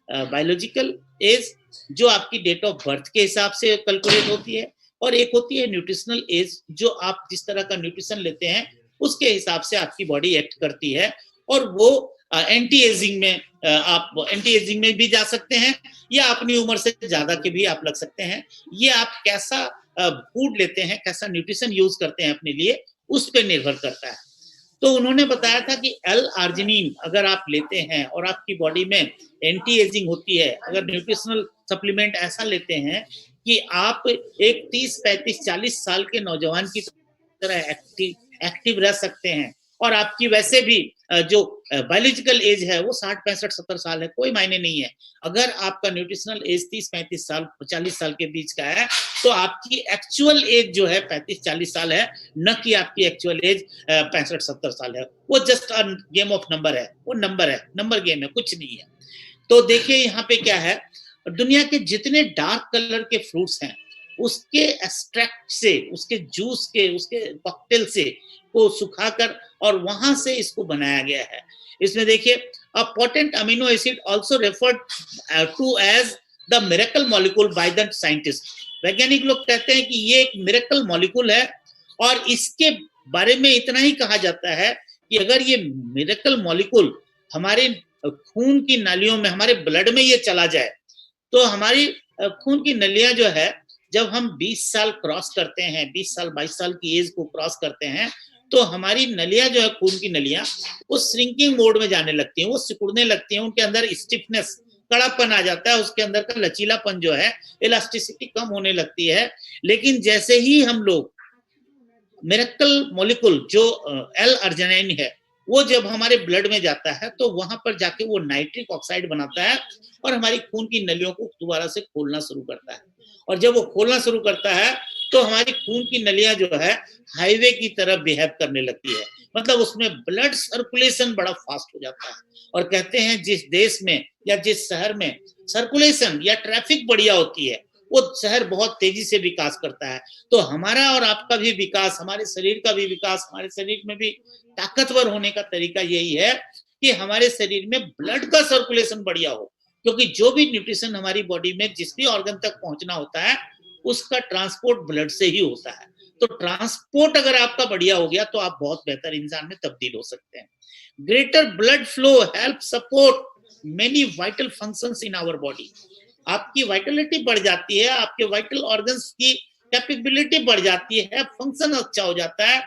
बायोलॉजिकल एज, जो आपकी डेट ऑफ बर्थ के हिसाब से कैलकुलेट होती है, और एक होती है न्यूट्रिशनल एज, जो आप जिस तरह का न्यूट्रिशन लेते हैं उसके हिसाब से आपकी बॉडी एक्ट करती है, और वो एंटी एजिंग में आप एंटी एजिंग में भी जा सकते हैं, या अपनी उम्र से ज्यादा के भी आप लग सकते हैं। ये आप कैसा फूड लेते हैं, कैसा न्यूट्रिशन यूज करते हैं अपने लिए, उस पर निर्भर करता है। तो उन्होंने बताया था कि एल आर्जिनिन अगर आप लेते हैं और आपकी बॉडी में एंटी एजिंग होती है, अगर न्यूट्रिशनल सप्लीमेंट ऐसा लेते हैं कि आप एक 30, 35, 40 साल के नौजवान की तरह एक्टिव रह सकते हैं, और आपकी वैसे भी जो बायोलॉजिकल एज है वो 60, 65, 70 साल है, कोई मायने नहीं है। अगर आपका न्यूट्रिशनल एज 30, 35 साल, 40 साल के बीच का है, तो आपकी एक्चुअल एज जो है 35, 40 साल है, न कि आपकी एक्चुअल एज 65, 70 साल है। वो just a game of number है, वो नंबर है, नंबर गेम है, कुछ नहीं है। तो देखिए यहाँ पे क्या है, दुनिया के जितने डार्क कलर के फ्रूट्स हैं, उसके एक्सट्रैक्ट से, उसके जूस के, उसके कॉकटेल से को सुखाकर और वहां से इसको बनाया गया है। इसमें देखिए, a potent amino acid also referred to as the miracle molecule by the scientist. वैज्ञानिक लोग कहते हैं कि ये एक मिरेकल मॉलिक्यूल है, और इसके बारे में इतना ही कहा जाता है कि अगर ये मिरेकल मॉलिक्यूल हमारे खून की नालियों में, हमारे ब्लड में ये चला जाए, तो हमारी खून की नलियां जो है, जब हम 20 साल क्रॉस करते हैं, 20 साल 22 साल की एज को क्रॉस करते हैं, तो हमारी नलियां जो है, खून की नलियां, वो श्रिंकिंग मोड में जाने लगती हैं, वो सिकुड़ने लगती हैं, उनके अंदर स्टिफनेस, कड़ापन आ जाता है, उसके अंदर का लचीलापन जो है, इलास्टिसिटी कम होने लगती है। लेकिन जैसे ही हम लोग मिरेकल मॉलिक्यूल जो एल अर्जिनाइन है, वो जब हमारे ब्लड में जाता है, तो वहां पर जाके वो नाइट्रिक ऑक्साइड बनाता है, और हमारी खून की नलियों को दोबारा से खोलना शुरू करता है। और जब वो खोलना शुरू करता है, तो हमारी खून की नलियां जो है हाईवे की तरह बिहेव करने लगती है, मतलब उसमें ब्लड सर्कुलेशन बड़ा फास्ट हो जाता है। और कहते हैं जिस देश में या जिस शहर में सर्कुलेशन या ट्रैफिक बढ़िया होती है, वो शहर बहुत तेजी से विकास करता है। तो हमारा और आपका भी विकास, हमारे शरीर का भी विकास, हमारे शरीर में भी ताकतवर होने का तरीका यही है कि हमारे शरीर में ब्लड का सर्कुलेशन बढ़िया हो, क्योंकि जो भी न्यूट्रिशन हमारी बॉडी में जिस भी ऑर्गन तक पहुंचना होता है, उसका ट्रांसपोर्ट ब्लड से ही होता है। तो ट्रांसपोर्ट अगर आपका बढ़िया हो गया, तो आप बहुत बेहतर इंसान में तब्दील हो सकते हैं। Greater blood flow help support many vital functions in our body. आपकी वाइटलिटी बढ़ जाती है, आपके वाइटल ऑर्गन्स की कैपेबिलिटी बढ़ जाती है, फंक्शन अच्छा हो जाता है,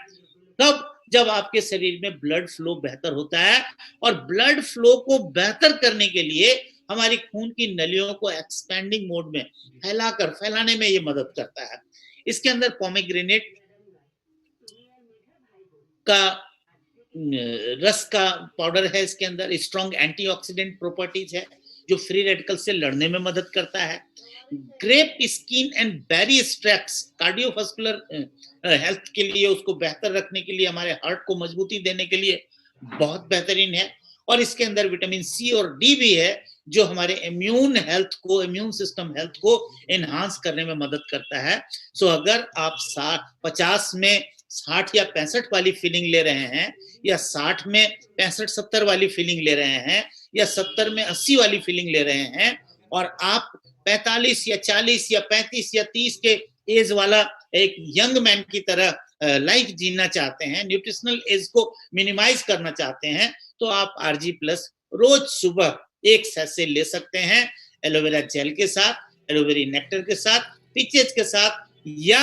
तब जब आपके शरीर में ब्लड फ्लो बेहतर होता है। और ब्लड फ्लो को बेहतर करने के लिए हमारी खून की नलियों को एक्सपेंडिंग मोड में फैलाने में ये मदद करता है। इसके अंदर पोमेग्रेनेट का रस का पाउडर है, इसके अंदर स्ट्रॉन्ग एंटीऑक्सीडेंट प्रॉपर्टीज है, जो फ्री रेडिकल से लड़ने में मदद करता है। Grape skin and berry extracts cardiovascular health के लिए, उसको बेहतर रखने के लिए, हमारे हार्ट को मजबूती देने के लिए बहुत बेहतरीन है। और इसके अंदर विटामिन सी और डी भी है, जो हमारे इम्यून हेल्थ को, इम्यून सिस्टम हेल्थ को एनहांस करने में मदद करता है। सो अगर आप 50 में 60 या 65 वाली फीलिंग ले रहे हैं, या 60 में 65-70 वाली फीलिंग ले रहे हैं, या 70 में 80 वाली फीलिंग ले रहे हैं, और आप 45 या 40 या 35 या 30 के एज वाला एक यंग मैन की तरह लाइफ जीना चाहते हैं, न्यूट्रिशनल एज को मिनिमाइज करना चाहते हैं, तो आप आरजी प्लस रोज सुबह एक सैशे ले सकते हैं, एलोवेरा जेल के साथ, एलोवेरी नेक्टर के साथ, पीचेज के साथ, या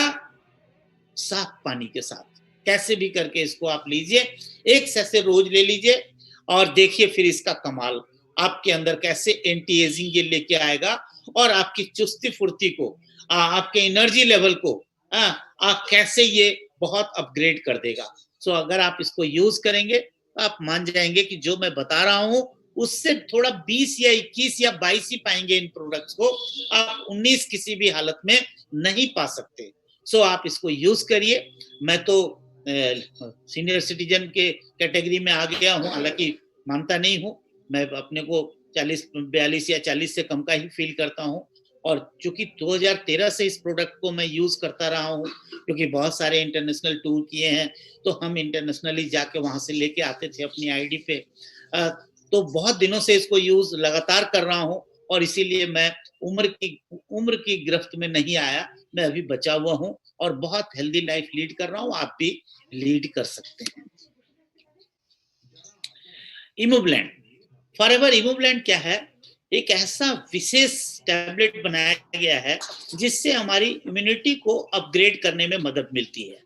साफ पानी के साथ। कैसे भी करके इसको आप लीजिए, एक सैशे रोज ले लीजिए, और देखिए फिर इसका कमाल आपके अंदर कैसे एंटी एजिंग ये लेके आएगा, और आपकी चुस्ती फुर्ती को, आपके एनर्जी लेवल को कैसे ये बहुत अपग्रेड कर देगा। सो अगर आप इसको यूज करेंगे, तो आप मान जाएंगे कि जो मैं बता रहा हूं, उससे थोड़ा 20 या 21 या 22 ही पाएंगे इन प्रोडक्ट्स को, आप 19 किसी भी हालत में नहीं पा सकते। सो आप इसको यूज करिए। मैं तो सीनियर सिटीजन के कैटेगरी में आ गया हूं, हालांकि मानता नहीं हूं, मैं अपने को 42 या 40 से कम का ही फील करता हूं। और चूंकि 2013 से इस प्रोडक्ट को मैं यूज करता रहा हूं, क्योंकि बहुत सारे इंटरनेशनल टूर किए हैं, तो हम इंटरनेशनली जाके वहां से लेके आते थे अपनी आईडी पे। तो बहुत दिनों से इसको यूज लगातार कर रहा हूं, और इसीलिए मैं उम्र की गिरफ्त में नहीं आया, मैं अभी बचा हुआ हूं और बहुत हेल्दी लाइफ लीड कर रहा हूं, आप भी लीड कर सकते हैं। इमोब्लेंड, फॉरएवर इमोब्लेंड क्या है? एक ऐसा विशेष टैबलेट बनाया गया है जिससे हमारी इम्यूनिटी को अपग्रेड करने में मदद मिलती है।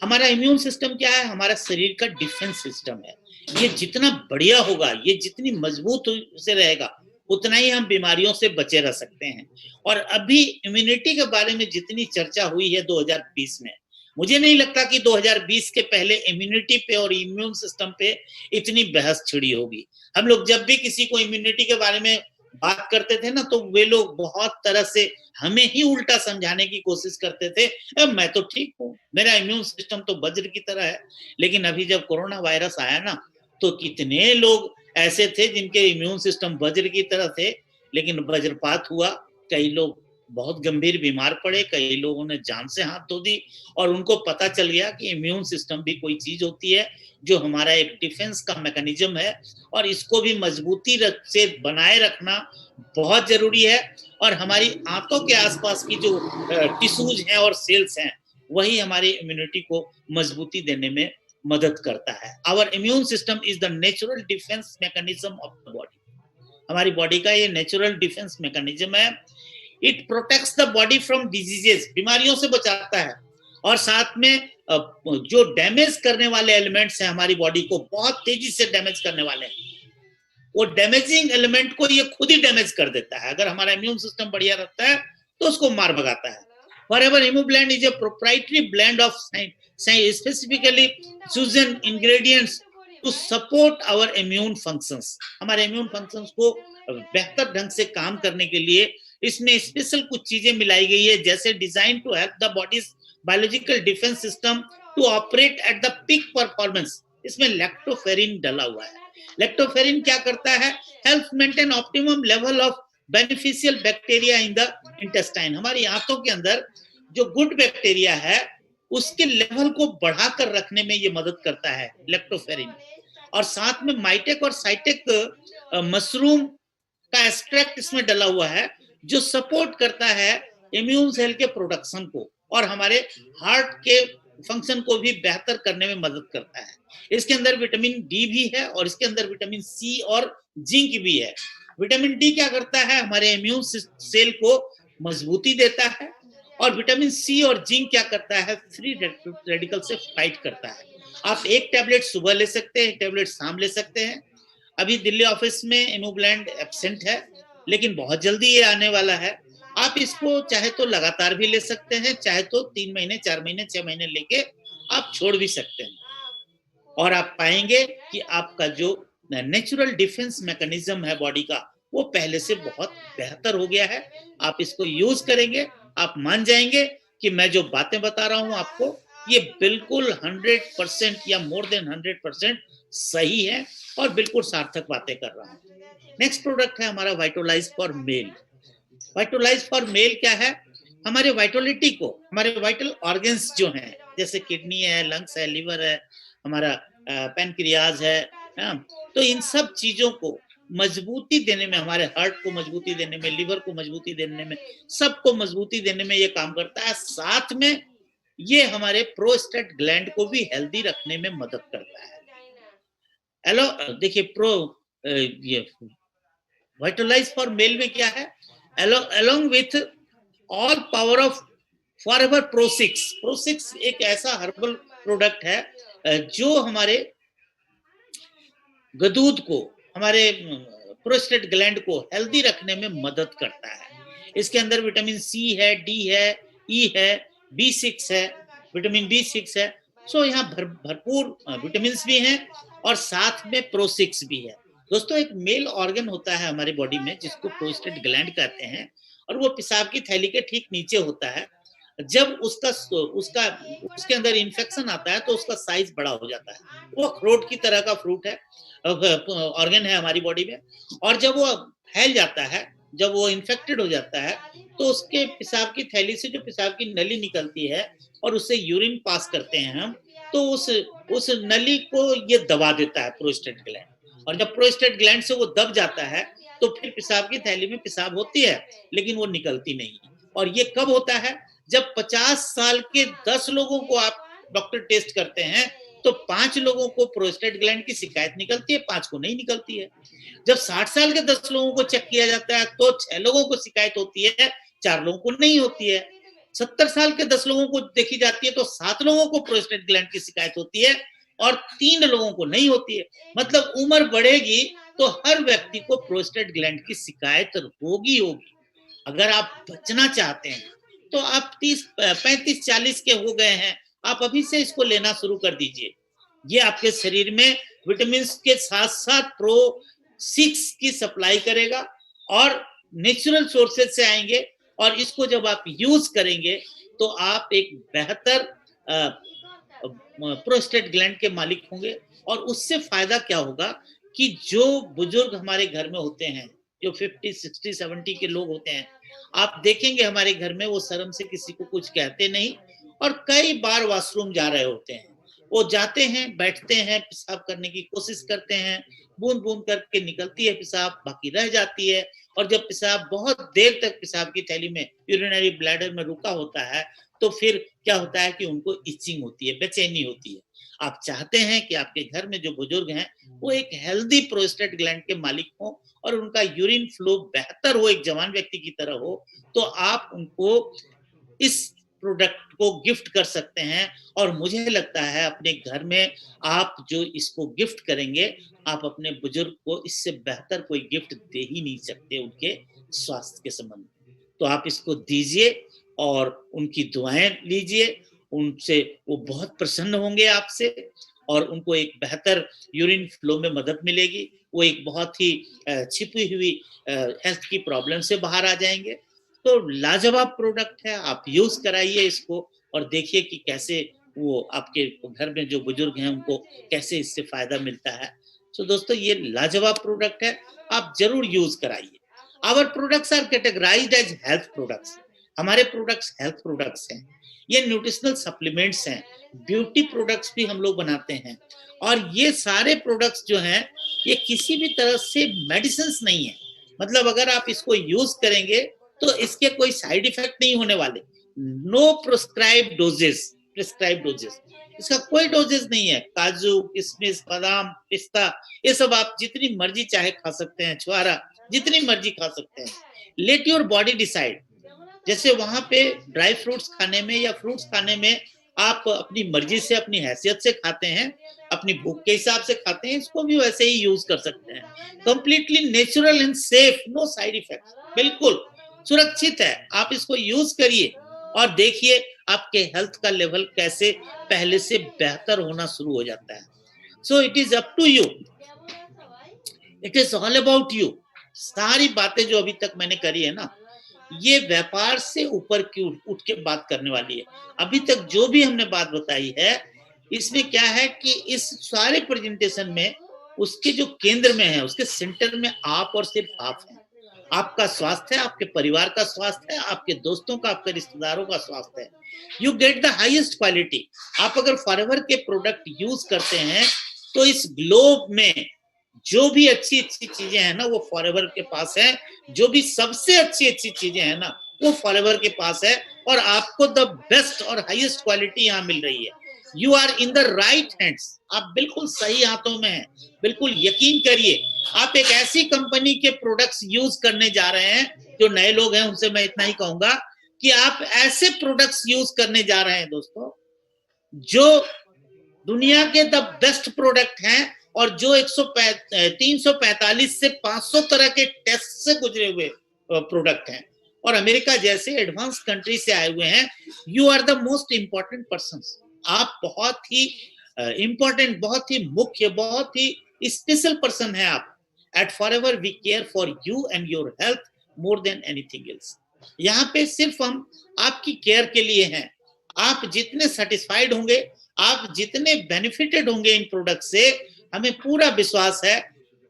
हमारा इम्यून सिस्टम क्या है? हमारा शरीर का डिफेंस सिस्टम है। ये जितना बढ़िया होगा, ये जितनी मजबूत से रहेगा, उतना ही हम बीमारियों से बचे रह सकते हैं। और अभी इम्यूनिटी के बारे में जितनी चर्चा हुई है 2020 में, मुझे नहीं लगता कि 2020 के पहले इम्यूनिटी पे और इम्यून सिस्टम पे इतनी बहस छिड़ी होगी। हम लोग जब भी किसी को इम्यूनिटी के बारे में बात करते थे ना, तो वे लोग बहुत तरह से हमें ही उल्टा समझाने की कोशिश करते थे। मैं तो ठीक हूँ, मेरा इम्यून सिस्टम तो वज्र की तरह है। लेकिन अभी जब कोरोना वायरस आया ना, तो कितने लोग ऐसे थे जिनके इम्यून सिस्टम वज्र की तरह थे, लेकिन वज्रपात हुआ, कई लोग बहुत गंभीर बीमार पड़े, कई लोगों ने जान से हाथ धो दी, और उनको पता चल गया कि इम्यून सिस्टम भी कोई चीज होती है जो हमारा एक डिफेंस का मैकेनिज्म है, और इसको भी मजबूती से बनाए रखना बहुत जरूरी है। और हमारी आंतों के आसपास की जो टिश्यूज हैं और सेल्स हैं, वही हमारी इम्यूनिटी को मजबूती देने में मदद करता है। Our immune system is the natural defence mechanism of the body. हमारी बॉडी का ये नेचुरल डिफेंस मैकेनिज्म है। It protects the body from diseases, बीमारियों से बचाता है। और साथ में जो डैमेज करने वाले एलिमेंट्स हैं हमारी बॉडी को, बहुत तेजी से डैमेज करने वाले हैं, वो डैमेजिंग एलिमेंट को ये खुद ही डैमेज कर देता है। अगर हमारा इम्यून सिस्टम बढ़िया रहता है तो उसको मार भगाता है। Forever Immublend is a proprietary blend of specifically chosen ingredients to support our immune functions. हमारे इम्यून फंक्शंस को बेहतर ढंग से काम करने के लिए इसमें स्पेशल कुछ चीजें मिलाई गई है, जैसे design to help the body's biological defence system to operate at the peak performance. इसमें लैक्टोफेरिन डला हुआ है। लैक्टोफेरिन क्या करता है? Help maintain optimum level of beneficial bacteria in the intestine. हमारी आंतों के अंदर जो गुड बैक्टीरिया है उसके लेवल को बढ़ाकर रखने में ये मदद करता है लैक्टोफेरिन। और साथ में माइटेक और साइटेक मशरूम का एक्सट्रैक्ट इसमें डला हुआ है, जो सपोर्ट करता है इम्यून सेल के प्रोडक्शन को और हमारे हार्ट के फंक्शन को भी बेहतर करने में मदद करता है। इसके अंदर विटामिन डी भी है और इसके अंदर विटामिन सी और जिंक भी है। विटामिन डी क्या करता है? हमारे इम्यून सेल को मजबूती देता है। और विटामिन सी और जिंक क्या करता है? फ्री रेडिकल से फाइट करता है। आप एक टैबलेट सुबह ले सकते हैं, एक टैबलेट शाम ले सकते हैं। अभी दिल्ली ऑफिस में इमोब्लेंड एब्सेंट है, लेकिन बहुत जल्दी ये आने वाला है। आप इसको चाहे तो लगातार भी ले सकते हैं, चाहे तो 3 महीने, 4 महीने, 6 महीने लेके आप छोड़ भी सकते हैं। और आप पाएंगे कि आपका जो नेचुरल डिफेंस मैकेनिज्म है बॉडी का, वो पहले से बहुत बेहतर हो गया है। आप इसको यूज करेंगे, आप मान जाएंगे कि मैं जो बातें बता रहा हूं आपको, ये बिल्कुल 100% या मोर देन 100% सही है और बिल्कुल सार्थक बातें कर रहा हूं। नेक्स्ट प्रोडक्ट है हमारा वाइटोलाइज फॉर मेल। वाइटोलाइज फॉर मेल क्या है? हमारे वाइटलिटी को, हमारे वाइटल ऑर्गन्स जो हैं, जैसे किडनी है, लंग्स है, लिवर है, हमारा पैनक्रियाज है, तो इन सब चीजों को मजबूती देने में, हमारे हार्ट को मजबूती देने में, लिवर को मजबूती देने में, सबको मजबूती देने में ये काम करता है। साथ में ये हमारे प्रोस्टेट ग्लैंड को भी हेल्दी रखने में मदद करता है। हेलो, देखिए ये वाइटलाइज फॉर मेल में क्या है? along with all power of forever Pro6। Pro6 एक ऐसा हर्बल प्रोडक्ट है जो हमारे गदूद को, हमारे प्रोस्टेट ग्लैंड को हेल्दी रखने में मदद करता है। इसके अंदर विटामिन सी है, डी है, ई है, B6 है, विटामिन B6 है। सो यहाँ भरपूर विटामिन भी हैं और साथ में Pro6 भी है। दोस्तों, एक मेल ऑर्गन होता है हमारी बॉडी में जिसको प्रोस्टेट ग्लैंड कहते हैं, और वो पेशाब की थैली के ठीक नीचे होता है। जब उसके अंदर इन्फेक्शन आता है तो उसका साइज बड़ा हो जाता है। वो अखरोट की तरह का फ्रूट है, ऑर्गन है हमारी बॉडी में। और जब वो फैल जाता है, जब वो इन्फेक्टेड हो जाता है, तो उसके पेशाब की थैली से जो पेशाब की नली निकलती है और उससे यूरिन पास करते हैं हम, तो उस नली को ये दबा देता है प्रोस्टेट ग्लैंड। और जब प्रोस्टेट ग्लैंड से वो दब जाता है तो फिर पेशाब की थैली में पेशाब होती है, लेकिन वो निकलती नहीं। और ये कब होता है? जब 50 साल के 10 लोगों को आप डॉक्टर टेस्ट करते हैं तो 5 लोगों को प्रोस्टेट ग्लैंड की शिकायत निकलती है, 5 को नहीं निकलती है। जब 60 साल के 10 लोगों को चेक किया जाता है तो 6 लोगों को शिकायत होती है, 4 लोगों को नहीं होती है। 70 साल के 10 लोगों को देखी जाती है तो 7 लोगों को प्रोस्टेट ग्लैंड की शिकायत होती है और 3 लोगों को नहीं होती है। मतलब उम्र बढ़ेगी तो हर व्यक्ति को प्रोस्टेट ग्लैंड की शिकायत होगी होगी। अगर आप बचना चाहते हैं तो आप 30 35 40 के हो गए हैं, आप अभी से इसको लेना शुरू कर दीजिए। ये आपके शरीर में विटामिन के साथ साथ प्रो 6 की सप्लाई करेगा और नेचुरल सोर्सेज से आएंगे और इसको जब आप यूज करेंगे तो आप एक बेहतर प्रोस्टेट ग्लैंड के मालिक होंगे। और उससे फायदा क्या होगा कि जो बुजुर्ग हमारे घर में होते हैं, जो 50 60 70 के लोग होते हैं, आप देखेंगे हमारे घर में वो शर्म से किसी को कुछ कहते नहीं और कई बार वॉशरूम जा रहे होते हैं। वो जाते हैं, बैठते हैं, पेशाब करने की कोशिश करते हैं, बूंद बूंद करके निकलती है पेशाब, बाकी रह जाती है। और जब पेशाब बहुत देर तक पेशाब की थैली में, यूरिनरी ब्लैडर में रुका होता है तो फिर क्या होता है कि उनको इचिंग होती है, बेचैनी होती है। आप चाहते हैं कि आपके घर में जो बुजुर्ग हैं वो एक हेल्दी प्रोस्टेट ग्लैंड के मालिक हो और उनका यूरिन फ्लो बेहतर हो, एक जवान व्यक्ति की तरह हो, तो आप उनको इस प्रोडक्ट को गिफ्ट कर सकते हैं। और मुझे लगता है अपने घर में आप जो इसको गिफ्ट करेंगे, आप अपने बुजुर्ग को इससे बेहतर कोई गिफ्ट दे ही नहीं सकते उनके स्वास्थ्य के संबंध में। तो आप इसको दीजिए और उनकी दुआएं लीजिए, उनसे वो बहुत प्रसन्न होंगे आपसे और उनको एक बेहतर यूरिन फ्लो में मदद मिलेगी। वो एक बहुत ही छिपी हुई हेल्थ की प्रॉब्लम से बाहर आ जाएंगे। तो लाजवाब प्रोडक्ट है, आप यूज कराइए इसको और देखिए कि कैसे वो आपके घर में जो बुजुर्ग हैं उनको कैसे इससे फायदा मिलता है। तो दोस्तों ये लाजवाब प्रोडक्ट है, आप जरूर यूज कराइए। Our products are categorised as health products. हमारे प्रोडक्ट्स हेल्थ प्रोडक्ट्स हैं, ये न्यूट्रिशनल सप्लीमेंट्स हैं, ब्यूटी प्रोडक्ट्स भी हम लोग बनाते हैं। और ये सारे प्रोडक्ट्स जो हैं ये किसी भी तरह से मेडिसिन नहीं है। मतलब अगर आप इसको यूज करेंगे तो इसके कोई साइड इफेक्ट नहीं होने वाले। नो प्रिस्क्राइब डोजेस, इसका कोई डोजेस नहीं है। काजू, किशमिश, बादाम, पिस्ता, ये सब आप जितनी मर्जी चाहे खा सकते हैं, छुआरा जितनी मर्जी खा सकते हैं। Let your body decide. जैसे वहां पे ड्राई फ्रूट्स खाने में या फ्रूट्स खाने में आप अपनी मर्जी से, अपनी हैसियत से खाते हैं, अपनी भूख के हिसाब से खाते हैं, इसको भी वैसे ही यूज कर सकते हैं। Completely natural and safe, no side effect, बिल्कुल सुरक्षित है। आप इसको यूज करिए और देखिए आपके हेल्थ का लेवल कैसे पहले से बेहतर होना शुरू हो जाता है। So it is up to you, it is all about you. सारी बातें जो अभी तक मैंने करी है ना, ये व्यापार से ऊपर की उठ के बात करने वाली है। अभी तक जो भी हमने बात बताई है, इसमें क्या है कि इस सारे प्रेजेंटेशन में उसके जो केंद्र में है, उसके सेंटर में आप और सिर्फ आप हैं। आपका स्वास्थ्य है, आपके परिवार का स्वास्थ्य है, आपके दोस्तों का, आपके रिश्तेदारों का स्वास्थ्य है। You get the highest quality. आप अगर फॉरएवर के प्रोडक्ट यूज करते हैं तो इस ग्लोब में जो भी अच्छी अच्छी चीजें हैं ना वो फॉरएवर के पास है। जो भी सबसे अच्छी अच्छी चीजें हैं ना वो फॉरएवर के पास है और आपको द बेस्ट और हाईएस्ट क्वालिटी यहाँ मिल रही है। You are in the right hands, आप बिल्कुल सही हाथों में हैं। बिल्कुल यकीन करिए, आप एक ऐसी कंपनी के प्रोडक्ट्स यूज करने जा रहे हैं। जो नए लोग हैं उनसे मैं इतना ही कहूंगा कि आप ऐसे प्रोडक्ट्स यूज करने जा रहे हैं दोस्तों जो दुनिया के द बेस्ट प्रोडक्ट हैं और जो 345 से 500 तरह के टेस्ट से गुजरे हुए प्रोडक्ट हैं और अमेरिका जैसे एडवांस कंट्री से आए हुए हैं। You are the most important person. आप बहुत ही इंपॉर्टेंट, बहुत ही मुख्य, बहुत ही स्पेशल पर्सन है आप। At Forever we care for you and your health more than anything else. यहाँ पे सिर्फ हम आपकी केयर के लिए हैं। आप जितने सेटिस्फाइड होंगे, आप जितने बेनिफिटेड होंगे इन प्रोडक्ट से, हमें पूरा विश्वास है।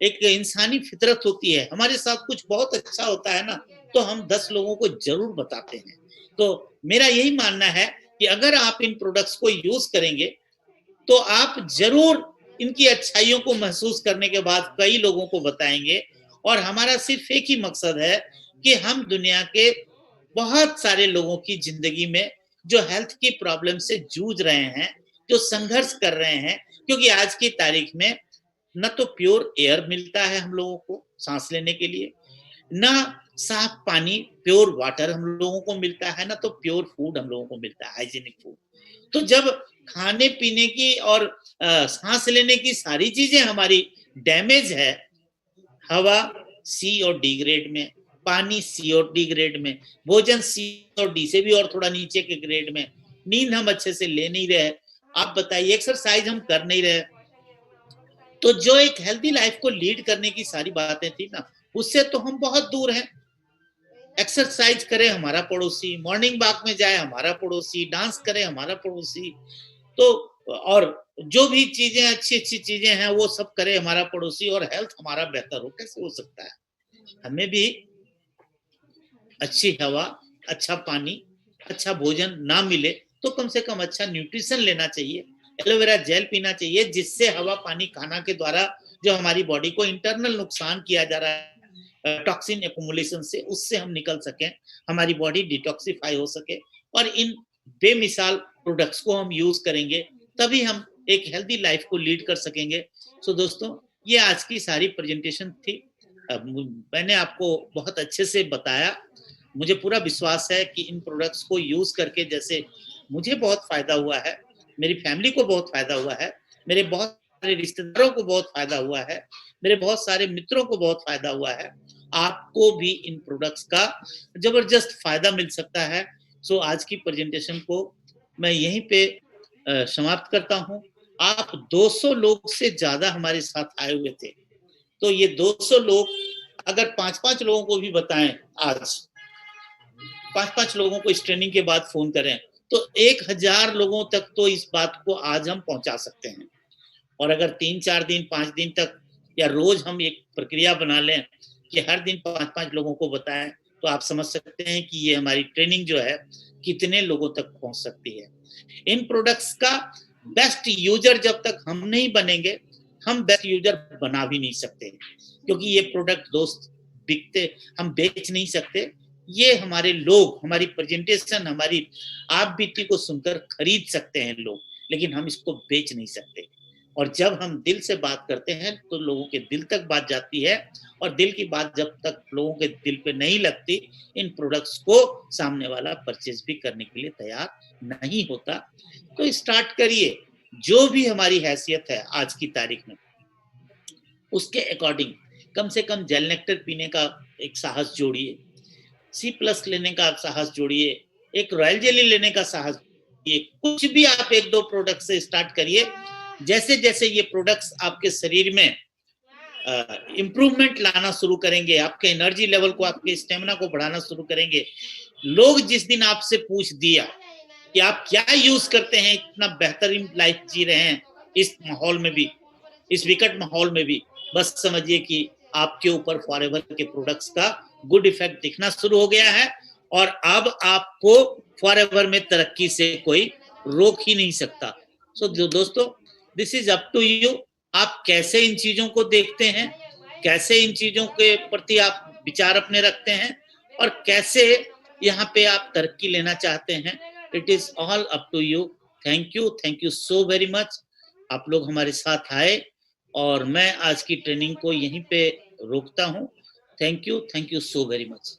एक इंसानी फितरत होती है, हमारे साथ कुछ बहुत अच्छा होता है ना तो हम 10 लोगों को जरूर बताते हैं। तो मेरा यही मानना है कि अगर आप इन प्रोडक्ट्स को यूज करेंगे तो आप जरूर इनकी अच्छाइयों को महसूस करने के बाद कई लोगों को बताएंगे। और हमारा सिर्फ एक ही मकसद है कि हम दुनिया के बहुत सारे लोगों की जिंदगी में जो हेल्थ की प्रॉब्लम से जूझ रहे हैं, जो संघर्ष कर रहे हैं, क्योंकि आज की तारीख में न तो प्योर एयर मिलता है हम लोगों को सांस लेने के लिए, ना साफ पानी प्योर वाटर हम लोगों को मिलता है, ना तो प्योर फूड हम लोगों को मिलता है, हाइजीनिक फूड। तो जब खाने पीने की और सांस लेने की सारी चीजें हमारी डैमेज है, हवा सी और डी ग्रेड में, पानी सी और डी ग्रेड में, भोजन सी और डी से भी और थोड़ा नीचे के ग्रेड में, नींद हम अच्छे से ले नहीं रहे, आप बताइए एक्सरसाइज हम कर नहीं रहे, तो जो एक हेल्दी लाइफ को लीड करने की सारी बातें थी ना, उससे तो हम बहुत दूर हैं। एक्सरसाइज करे हमारा पड़ोसी, मॉर्निंग वॉक में जाए हमारा पड़ोसी, डांस करे हमारा पड़ोसी, तो और जो भी चीजें अच्छी अच्छी चीजें हैं वो सब करे हमारा पड़ोसी, और हेल्थ हमारा बेहतर हो, कैसे हो सकता है? हमें भी अच्छी हवा, अच्छा पानी, अच्छा भोजन ना मिले तो कम से कम अच्छा न्यूट्रिशन लेना चाहिए, एलोवेरा जेल पीना चाहिए, जिससे हवा पानी खाना के द्वारा जो हमारी बॉडी को इंटरनल नुकसान किया जा रहा है टॉक्सिन एक्युमुलेशन से, उससे हम निकल सकें, हमारी बॉडी डिटॉक्सिफाई हो सके, और इन बेमिसाल प्रोडक्ट्स को हम यूज करेंगे, तभी हम एक हेल्दी लाइफ को लीड कर सकेंगे। सो दोस्तों, ये आज की सारी प्रेजेंटेशन थी। मैंने आपको बहुत अच्छे से बताया। मुझे पूरा विश्वास है कि इन प्रोडक्ट्स को यूज करके जैसे मुझे बहुत फायदा हुआ है, मेरी फैमिली को बहुत फायदा हुआ है, मेरे बहुत सारे रिश्तेदारों को बहुत फायदा हुआ है, मेरे बहुत सारे मित्रों को बहुत फायदा हुआ है, आपको भी इन प्रोडक्ट्स का जबरदस्त फायदा मिल सकता है। सो आज की प्रेजेंटेशन को मैं यहीं पे समाप्त करता हूँ। आप 200 लोग से ज्यादा हमारे साथ आए हुए थे, तो ये 200 लोग अगर 5-5 लोगों को भी बताएं, आज 5-5 लोगों को इस ट्रेनिंग के बाद फोन करें, तो 1000 लोगों तक तो इस बात को आज हम पहुंचा सकते हैं। और अगर 3-4 दिन 5 दिन तक या रोज हम एक प्रक्रिया बना लें कि हर दिन 5-5 लोगों को बताएं, तो आप समझ सकते हैं कि ये हमारी ट्रेनिंग जो है कितने लोगों तक पहुंच सकती है। इन प्रोडक्ट्स का बेस्ट यूजर जब तक हम नहीं बनेंगे, हम बेस्ट यूजर बना भी नहीं सकते, क्योंकि ये प्रोडक्ट दोस्त बिकते, हम बेच नहीं सकते, ये हमारे लोग, हमारी प्रेजेंटेशन, हमारी आप बीती को सुनकर खरीद सकते हैं लोग, लेकिन हम इसको बेच नहीं सकते। और जब हम दिल से बात करते हैं तो लोगों के दिल तक बात जाती है, और दिल की बात जब तक लोगों के दिल पे नहीं लगती, इन प्रोडक्ट्स को सामने वाला परचेज भी करने के लिए तैयार नहीं होता। तो स्टार्ट करिए, जो भी हमारी हैसियत है आज की तारीख में, उसके अकॉर्डिंग कम से कम जेल नेक्टर पीने का एक साहस जोड़िए, C+ लेने का आप साहस जोड़िए, एक रॉयल जेली लेने का साहस जोड़िए, कुछ भी आप 1-2 प्रोडक्ट से स्टार्ट करिए। जैसे जैसे ये प्रोडक्ट्स आपके शरीर में इम्प्रूवमेंट लाना शुरू करेंगे, आपके एनर्जी लेवल को, आपके स्टेमिना को बढ़ाना शुरू करेंगे, लोग जिस दिन आपसे पूछ दिया कि आप क्या यूज करते हैं, इतना बेहतरीन लाइफ जी रहे हैं इस माहौल में भी, इस विकट माहौल में भी, बस समझिए कि आपके ऊपर फॉरएवर के प्रोडक्ट्स का गुड इफेक्ट दिखना शुरू हो गया है, और अब आपको फॉरएवर में तरक्की से कोई रोक ही नहीं सकता। सो दोस्तों, this is up to you, आप कैसे इन चीजों को देखते हैं, कैसे इन चीजों के प्रति आप विचार अपने रखते हैं, और कैसे यहाँ पे आप तरक्की लेना चाहते हैं, it is all up to you. Thank you so very much, आप लोग हमारे साथ आए, और मैं आज की ट्रेनिंग को यहीं पे रोकता हूँ। Thank you so very much.